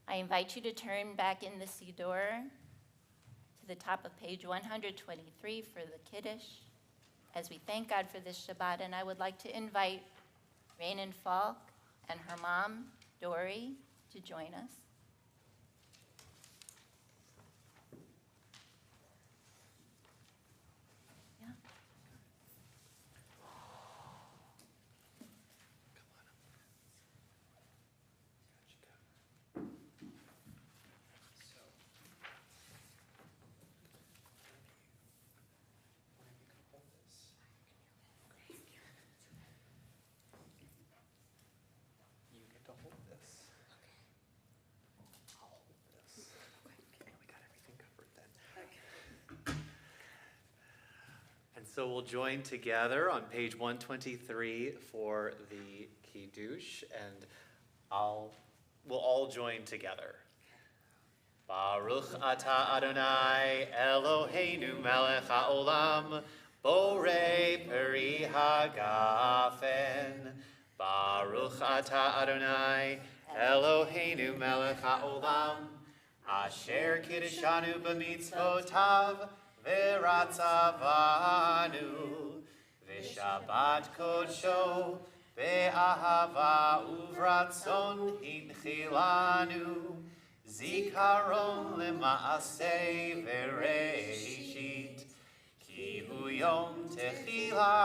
I invite you to turn back in the Siddur to the top of page 123 for the Kiddush, as we thank God for this Shabbat. And I would like to invite Rain and Falk and her mom, Dory, to join us. So we'll join together on page 123 for the Kiddush, and we'll all join together. Baruch atah Adonai Eloheinu melech haolam borei peri hagafen. Baruch atah Adonai Eloheinu melech haolam asher kiddeshanu b'mitzvotav v'ratzavanu v'shabbat kodsho be'ahava uvratzon hinchilanu zikaron lema'aseh v'reishit ki hu yom techila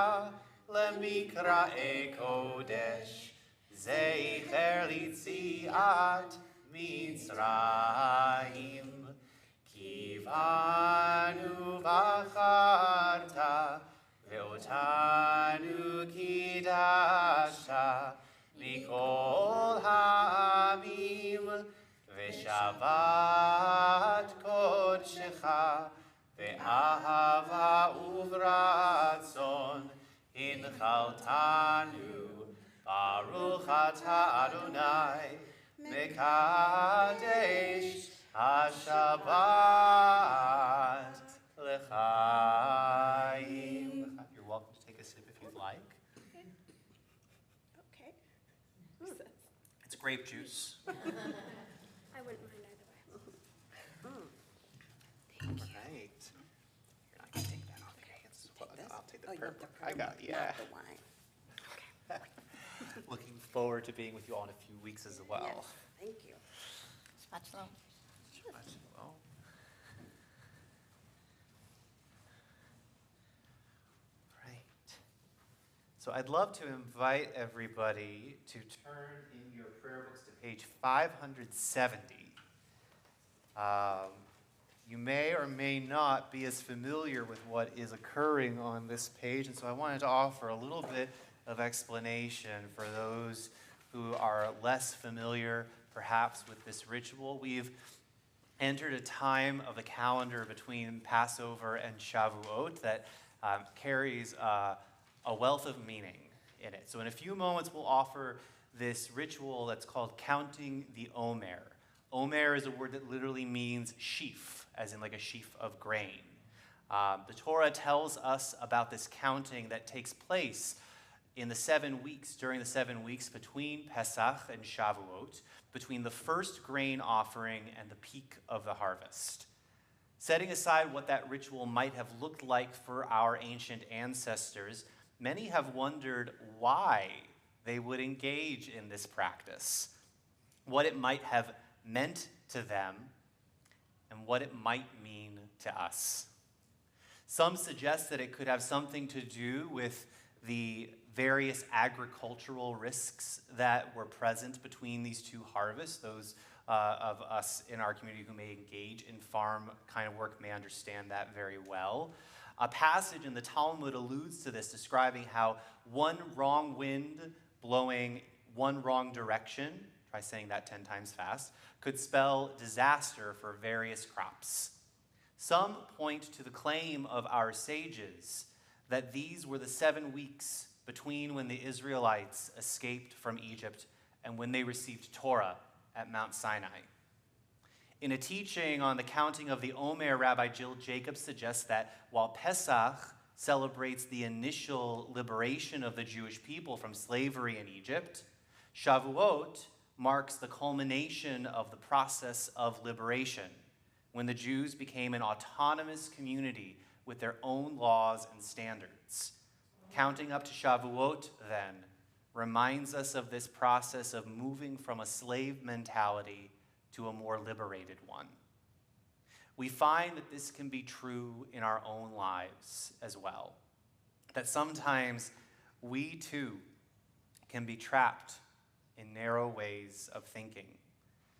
lemikra'e kodesh zeicher litziat mitzrayim Kivanu v'acharta ve'otanu kidashta mikol ha'amim ve'shavat kodshecha ve'ahava uvratzon hinchaltanu Baruch atah Adonai mekadesh HaShabbat L'chaim. grape juice. I wouldn't mind either way. All right. You're not gonna take that off your hands. Well, I'll take the Oh, you want purple. the I got, purple, yeah. not the wine. Looking forward to being with you all in a few weeks as well. Yes, thank you. Shabbat shalom. Well, right. So I'd love to invite everybody to turn in your prayer books to page 570. You may or may not be as familiar with what is occurring on this page, and so I wanted to offer a little bit of explanation for those who are less familiar, perhaps, with this ritual. We've entered a time of the calendar between Passover and Shavuot that carries a wealth of meaning in it. So in a few moments, we'll offer this ritual that's called counting the Omer. Omer is a word that literally means sheaf, as in like a sheaf of grain. The Torah tells us about this counting that takes place in the 7 weeks, during the 7 weeks between Pesach and Shavuot, between the first grain offering and the peak of the harvest. Setting aside what that ritual might have looked like for our ancient ancestors, many have wondered why they would engage in this practice, what it might have meant to them, and what it might mean to us. Some suggest that it could have something to do with the various agricultural risks that were present between these two harvests. Those of us in our community who may engage in farm kind of work may understand that very well. A passage in the Talmud alludes to this, describing how one wrong wind blowing one wrong direction, try saying that 10 times fast, could spell disaster for various crops. Some point to the claim of our sages that these were the 7 weeks between when the Israelites escaped from Egypt and when they received Torah at Mount Sinai. In a teaching on the counting of the Omer, Rabbi Jill Jacobs suggests that while Pesach celebrates the initial liberation of the Jewish people from slavery in Egypt, Shavuot marks the culmination of the process of liberation, when the Jews became an autonomous community with their own laws and standards. Counting up to Shavuot, then, reminds us of this process of moving from a slave mentality to a more liberated one. We find that this can be true in our own lives as well, that sometimes we too can be trapped in narrow ways of thinking,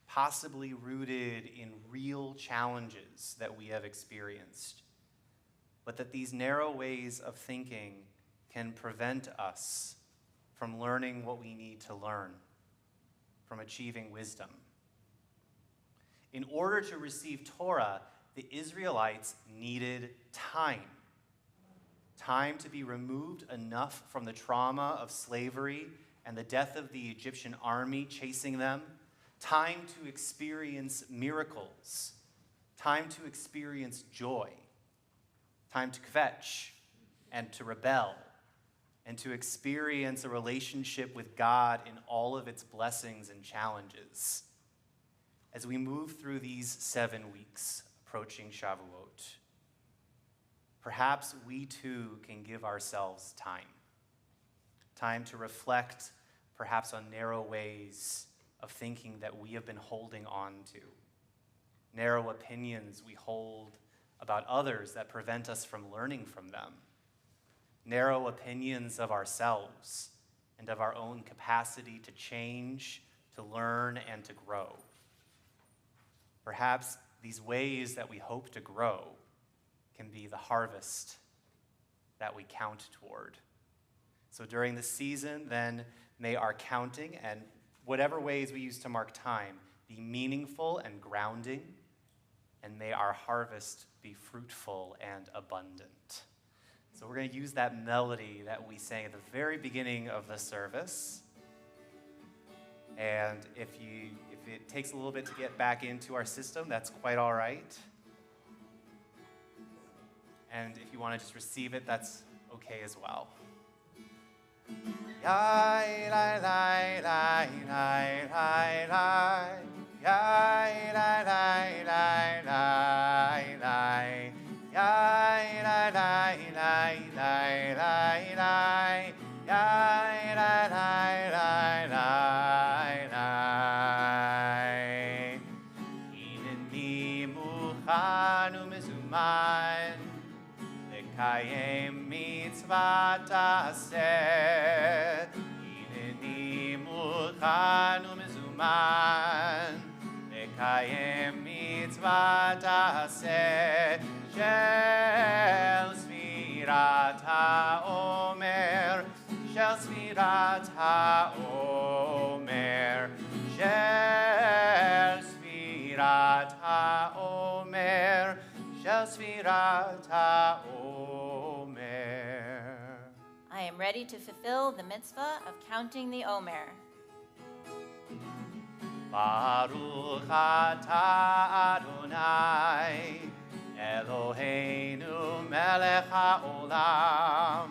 possibly rooted in real challenges that we have experienced, but that these narrow ways of thinking can prevent us from learning what we need to learn, from achieving wisdom. In order to receive Torah, the Israelites needed time. Time to be removed enough from the trauma of slavery and the death of the Egyptian army chasing them. Time to experience miracles. Time to experience joy. Time to kvetch and to rebel, and to experience a relationship with God in all of its blessings and challenges. As we move through these 7 weeks approaching Shavuot, perhaps we too can give ourselves time to reflect perhaps on narrow ways of thinking that we have been holding on to, narrow opinions we hold about others that prevent us from learning from them, narrow opinions of ourselves and of our own capacity to change, to learn, and to grow. Perhaps these ways that we hope to grow can be the harvest that we count toward. So during the season, then, may our counting and whatever ways we use to mark time be meaningful and grounding, and may our harvest be fruitful and abundant. So we're going to use that melody that we sang at the very beginning of the service. And if it takes a little bit to get back into our system, that's quite all right. And if you want to just receive it, that's okay as well. Yai lai lai lai lai lai lai. Yai lai lai lai lai lai. Yai lai lai lai lai lai lai. Yai lai lai lai lai lai. Hineni mukhan umezuman lekayem mitzvat aseh. Hineni mukhan umezuman lekayem mitzvat aseh. Shel sfirat haomer, shel sfirat haomer, shel sfirat haomer, shel sfirat haomer. I am ready to fulfill the mitzvah of counting the Omer. Baruch atah Adonai, Eloheinu melech haolam,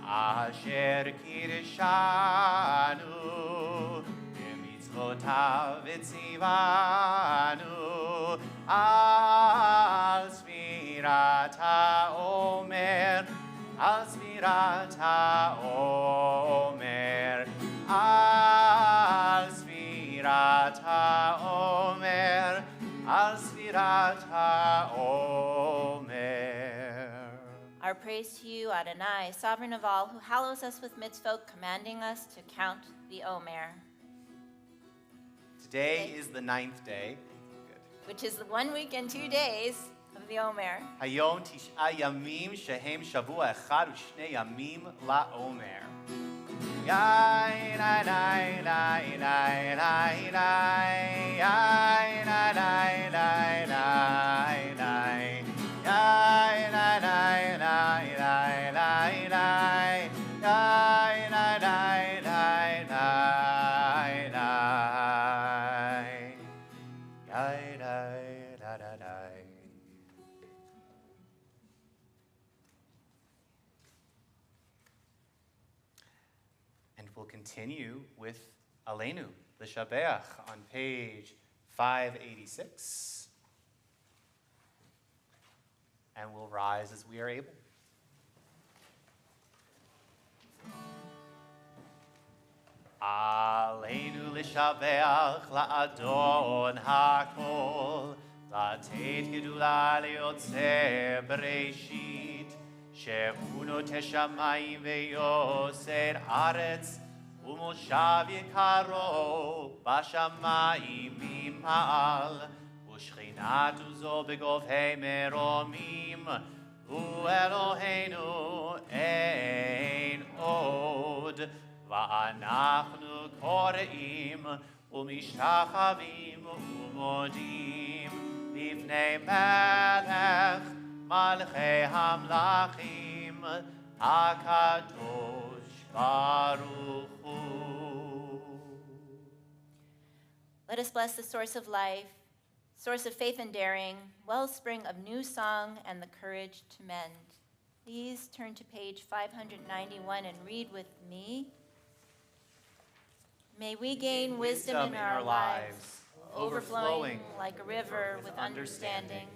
asher kirshanu, b'mitzvotav v'tzivanu, al sfirat haomer, al sfirat haomer, al sfirat haomer, al sfirat haomer. Our praise to you, Adonai, sovereign of all, who hallows us with mitzvot, commanding us to count the Omer, Today is the 9th day. Good. which is the 1 week and 2 days of the Omer. Hayom tish'a yamim shehem shavua echad u'shnei yamim la'omer. Yai lai lai lai lai lai lai. Yai lai lai lai lai lai. Yai lai lai lai lai lai lai. Yai lai lai lai lai lai. Yai lai la la lai. And we'll continue with Aleinu, the Shabbat, on page 586. And we'll rise as we are able. Aleinu l'shabeach la'adon hakol, la'tet gedula liyotzeh bereshit, she'u noteh shamayim ve'yoser aretz, u'moshav yekaro b'shamayim mima'al, u'shchinatu zo begovhei meromim, u'Eloheinu ein od. ואנחנו קוראים ומשתחווים ומודים לפני מלך מלכי המלכים הקדוש ברוך הוא. Let us bless the source of life, source of faith and daring, wellspring of new song and the courage to mend. Please turn to page 591 and read with me. May we gain wisdom in our lives, overflowing like a river with understanding.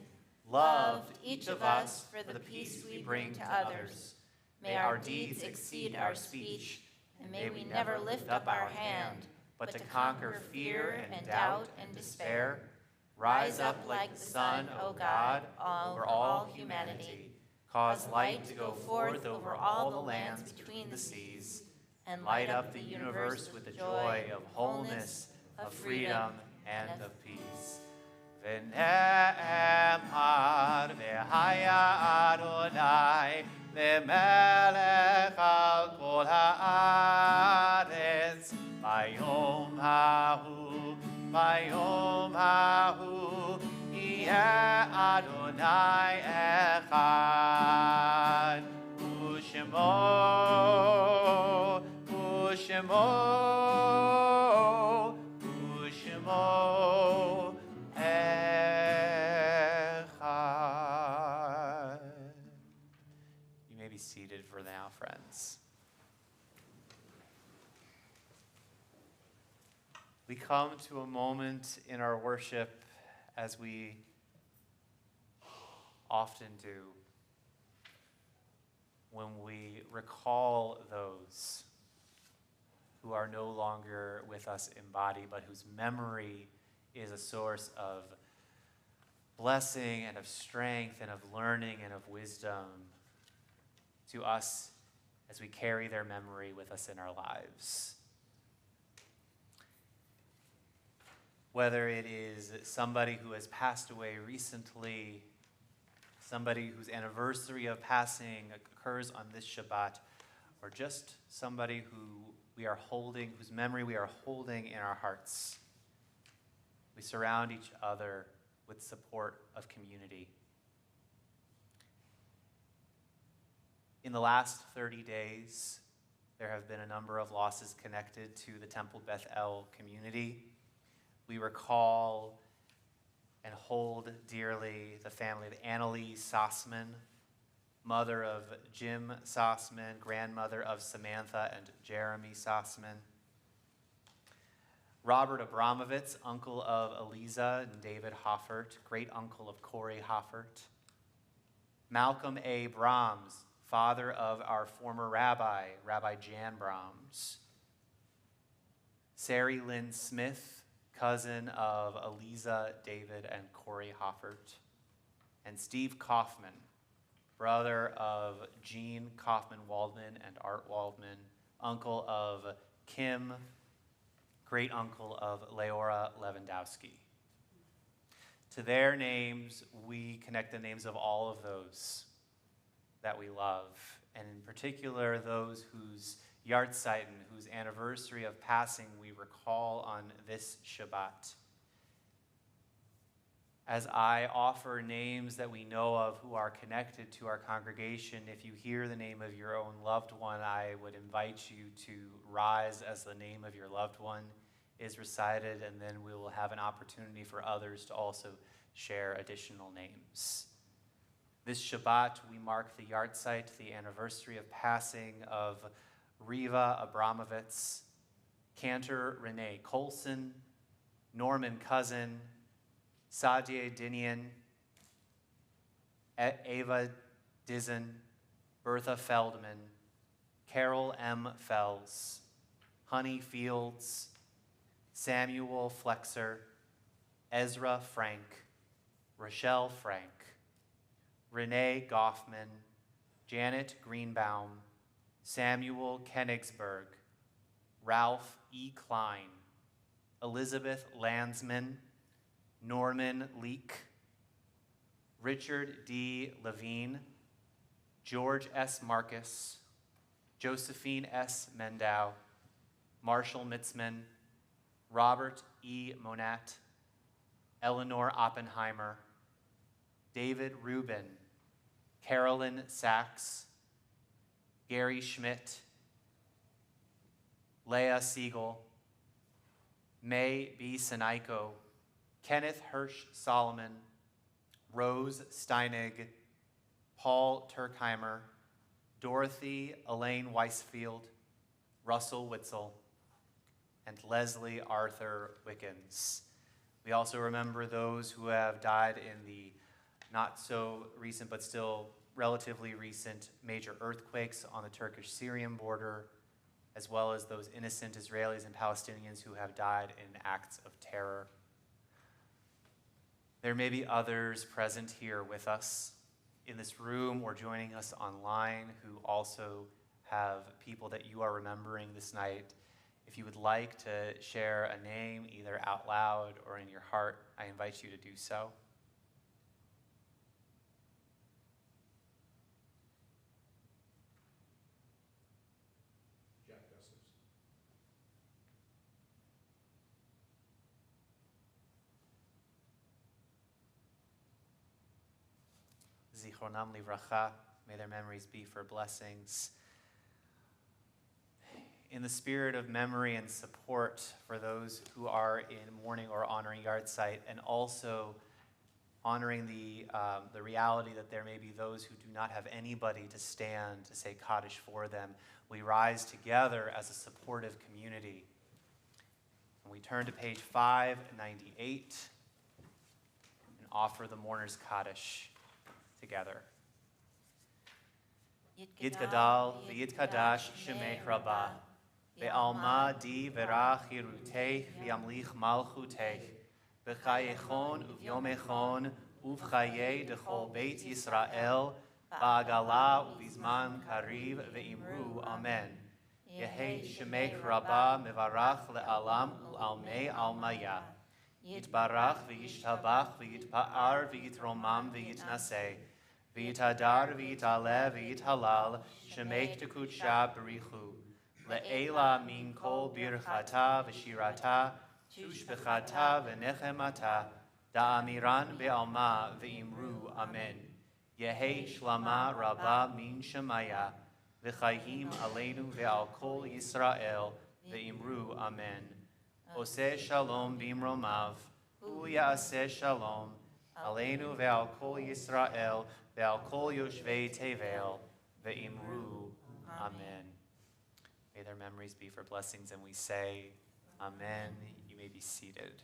Love each of us for the peace we bring to others. May our deeds exceed our speech, and may we never lift up our hand, but to conquer fear and doubt and despair. Rise up like the sun, O God, over all humanity. Cause light to go forth over all the lands between the seas, and light up the universe with the joy of wholeness, of freedom, and of peace. V'ne'emar v'haya Adonai v'melech al kol ha'aretz bayom hahu yeh Adonai echad u'shemo echad. You may be seated for now, friends. We come to a moment in our worship, as we often do, when we recall those who are no longer with us in body, but whose memory is a source of blessing and of strength and of learning and of wisdom to us as we carry their memory with us in our lives. Whether it is somebody who has passed away recently, somebody whose anniversary of passing occurs on this Shabbat, or just somebody who we are holding, whose memory we are holding in our hearts. We surround each other with support of community. In the last 30 days, there have been a number of losses connected to the Temple Beth El community. We recall and hold dearly the family of Annalie Sossman, mother of Jim Sossman, grandmother of Samantha and Jeremy Sossman. Robert Abramovitz, uncle of Eliza and David Hoffert, great uncle of Corey Hoffert. Malcolm A. Brahms, father of our former rabbi, Rabbi Jan Brahms. Sari Lynn Smith, cousin of Eliza, David, and Corey Hoffert. And Steve Kaufman, brother of Jean Kaufman-Waldman and Art Waldman, uncle of Kim, great uncle of Leora Lewandowski. To their names, we connect the names of all of those that we love, and in particular, those whose Yahrzeit, whose anniversary of passing we recall on this Shabbat. As I offer names that we know of who are connected to our congregation, if you hear the name of your own loved one, I would invite you to rise as the name of your loved one is recited, and then we will have an opportunity for others to also share additional names. This Shabbat, we mark the Yahrzeit, the anniversary of passing of Riva Abramovitz, Cantor Renee Colson, Norman Cousin, Sadia Dinian, Ava Dizzen, Bertha Feldman, Carol M. Fells, Honey Fields, Samuel Flexer, Ezra Frank, Rochelle Frank, Renee Goffman, Janet Greenbaum, Samuel Kenigsberg, Ralph E. Klein, Elizabeth Landsman, Norman Leake, Richard D. Levine, George S. Marcus, Josephine S. Mendow, Marshall Mitzman, Robert E. Monat, Eleanor Oppenheimer, David Rubin, Carolyn Sachs, Gary Schmidt, Leah Siegel, May B. Sinaico, Kenneth Hirsch Solomon, Rose Steinig, Paul Turkheimer, Dorothy Elaine Weisfield, Russell Witzel, and Leslie Arthur Wickens. We also remember those who have died in the not so recent but still relatively recent major earthquakes on the Turkish-Syrian border, as well as those innocent Israelis and Palestinians who have died in acts of terror. There may be others present here with us in this room or joining us online who also have people that you are remembering this night. If you would like to share a name either out loud or in your heart, I invite you to do so. Zichronam livracha, may their memories be for blessings. In the spirit of memory and support for those who are in mourning or honoring Yahrzeit, and also honoring the reality that there may be those who do not have anybody to stand to say Kaddish for them, we rise together as a supportive community And we turn to page 598 and offer the mourner's Kaddish together. Yitgadal v'yitkadash shemech rabbah, ve'alma di verach yirutech v'yamlich malchutech, v'chayechon uvyomechon uvchaye dechol beit Yisrael, ba'agala uvizman kariv ve'imru amen. Yehei shemech rabbah mevarach le'alam u'almei almaya. Yitbarach v'yishtabach v'yitpa'ar v'yitromam v'yitnaseh. V'yitadar v'yitale v'yithalal shemech tekutsha b'richu. Le'ela min kol birchata v'shirata tushbechata v'nechemata da'amiran be'alma v'imru amen. Yehei shlama rabba min shemaya v'chayim aleinu ve'al kol Yisrael v'imru amen. Oseh shalom bimromav hu ya'aseh shalom aleinu ve'al kol Yisrael ve'al kol yoshvei tevel ve'imru amen. May their memories be for blessings, and we say amen. You may be seated.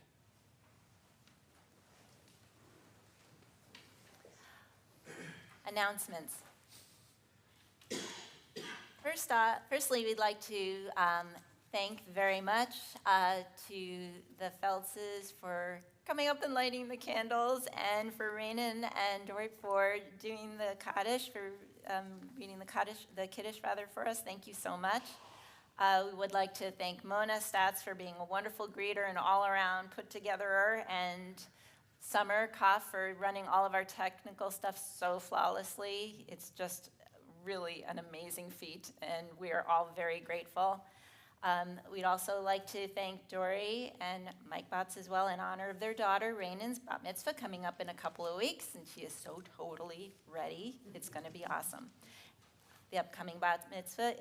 Announcements. Firstly, we'd like to thank very much to the Feltzes for coming up and lighting the candles, and for Rainan and Dory for doing the Kaddish, for reading the Kiddush for us. Thank you so much. We would like to thank Mona Stats for being a wonderful greeter and all-around put-togetherer, and Summer Koff for running all of our technical stuff so flawlessly. It's just really an amazing feat, and we are all very grateful. We'd also like to thank Dory and Mike Botts as well in honor of their daughter, Rainan's bat mitzvah, coming up in a couple of weeks, and she is so totally ready. It's going to be awesome. The upcoming bat mitzvah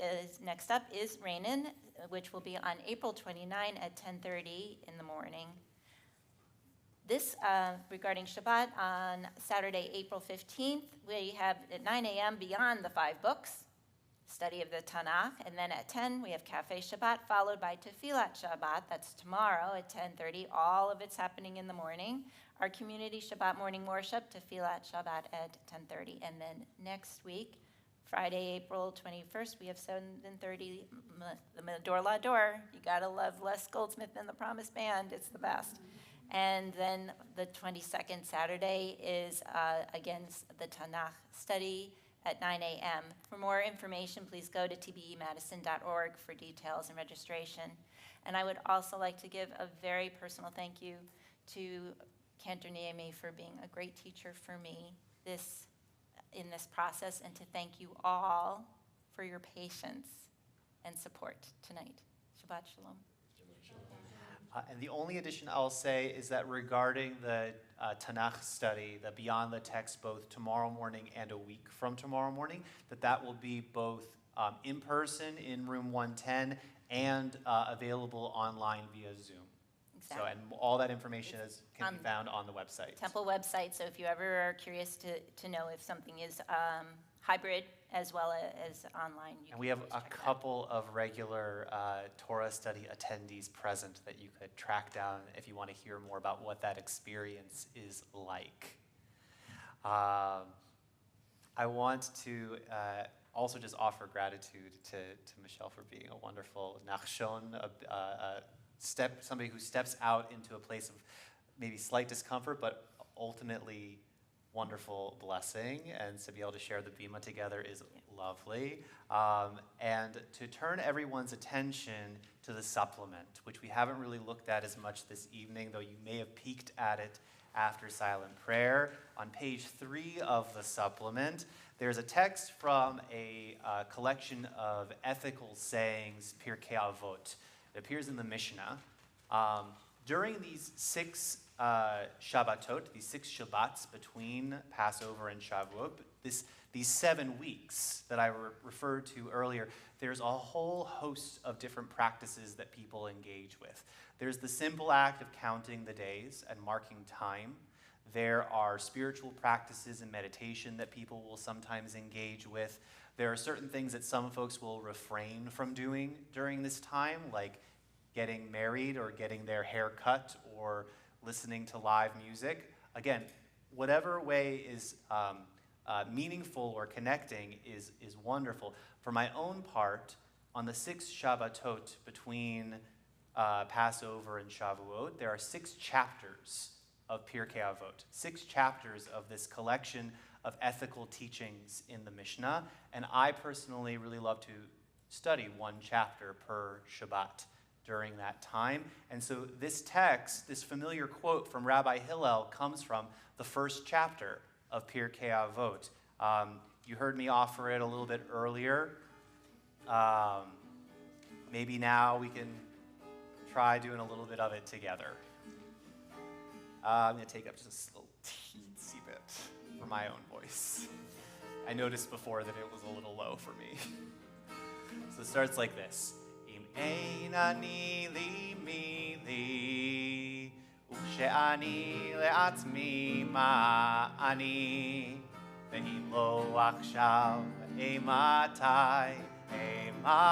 next up is Rainan, which will be on April 29 at 10:30 in the morning. This, regarding Shabbat, on Saturday, April 15th, we have at 9 a.m. Beyond the Five Books, study of the Tanakh, and then at 10 we have Cafe Shabbat, followed by Tefillat Shabbat. That's tomorrow at 10:30. All of it's happening in the morning. Our community Shabbat morning worship, Tefillat Shabbat at 10:30. And then next week, Friday, April 21st, we have 7:30, the Door La Door. You gotta love Les Goldsmith and the Promise Band. It's the best. And then the 22nd Saturday is, again, the Tanakh study at 9 a.m. For more information, please go to tbemadison.org for details and registration. And I would also like to give a very personal thank you to Cantor Niemi for being a great teacher for me in this process, and to thank you all for your patience and support tonight. Shabbat Shalom. And the only addition I'll say is that regarding the Tanakh study, the Beyond the Text, both tomorrow morning and a week from tomorrow morning, that will be both in person in room 110 and available online via Zoom. Exactly. So, and all that information can be found on the website. Temple website, so if you ever are curious to know if something is hybrid as well as online. And we have a couple of regular Torah study attendees present that you could track down if you want to hear more about what that experience is like. I want to also just offer gratitude to Michelle for being a wonderful nachshon, somebody who steps out into a place of maybe slight discomfort, but ultimately wonderful blessing, and to be able to share the bima together is lovely. And to turn everyone's attention to the supplement, which we haven't really looked at as much this evening, though you may have peeked at it after silent prayer. On page 3 of the supplement, there's a text from a collection of ethical sayings, Pirkei Avot. It appears in the Mishnah. During these 6 Shabbatot, these 6 Shabbats between Passover and Shavuot, these 7 weeks that I referred to earlier, there's a whole host of different practices that people engage with. There's the simple act of counting the days and marking time. There are spiritual practices and meditation that people will sometimes engage with. There are certain things that some folks will refrain from doing during this time, like getting married or getting their hair cut or listening to live music. Again, whatever way is meaningful or connecting is wonderful. For my own part, on the 6 Shabbatot between Passover and Shavuot, there are 6 chapters of Pirkei Avot, 6 chapters of this collection of ethical teachings in the Mishnah, and I personally really love to study 1 chapter per Shabbat during that time. And so this text, this familiar quote from Rabbi Hillel, comes from the first chapter of Pirkei Avot. You heard me offer it a little bit earlier. Maybe now we can try doing a little bit of it together. I'm going to take up just a little teensy bit for my own voice. I noticed before that it was a little low for me. So it starts like this. Im ein ani li mi li, u'she'ani le'atzmi ma ani, ve'im lo achshav eimatai, eimatai,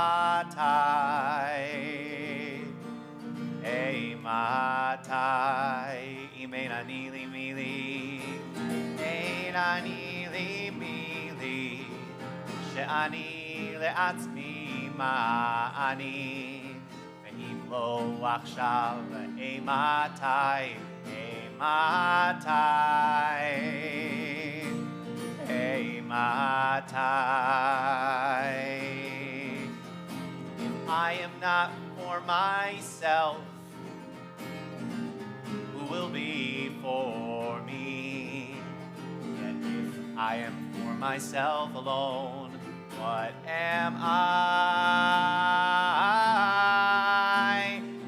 im ein ani li mi li, ein ani li mi li, u'she'ani le'atzmi מעני, ואם לא עכשיו, אימתי, אימתי. If I am not for myself, who will be for me? Yet if I am for myself alone, what am I?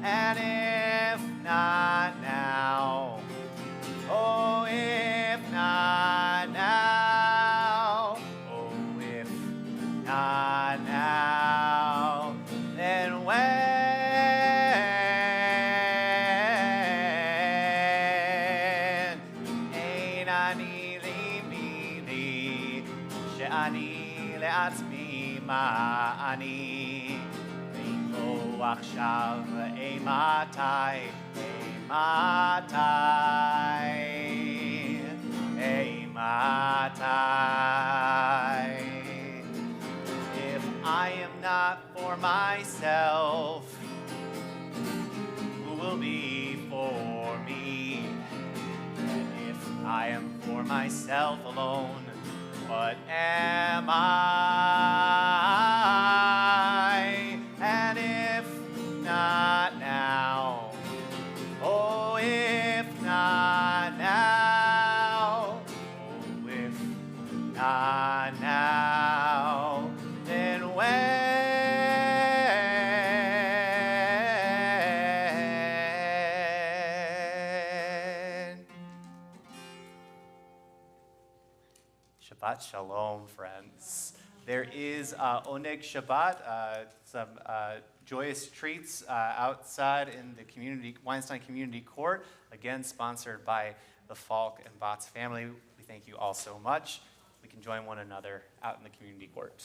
And if not now, oh, if not now, oh, if not now, then when? Ein ani li mi li, she'ani לעצמי מה אני, ואם לא עכשיו, אימתי, אימתי. If I am not for myself, who will be for me? And if I am for myself alone, what am I? And if not now, oh, if not now, oh, if not now, then when? Shabbat Shalom, friends. There is Oneg Shabbat, some joyous treats outside in the Weinstein Community Court, again sponsored by the Falk and Botts family. We thank you all so much. We can join one another out in the community court.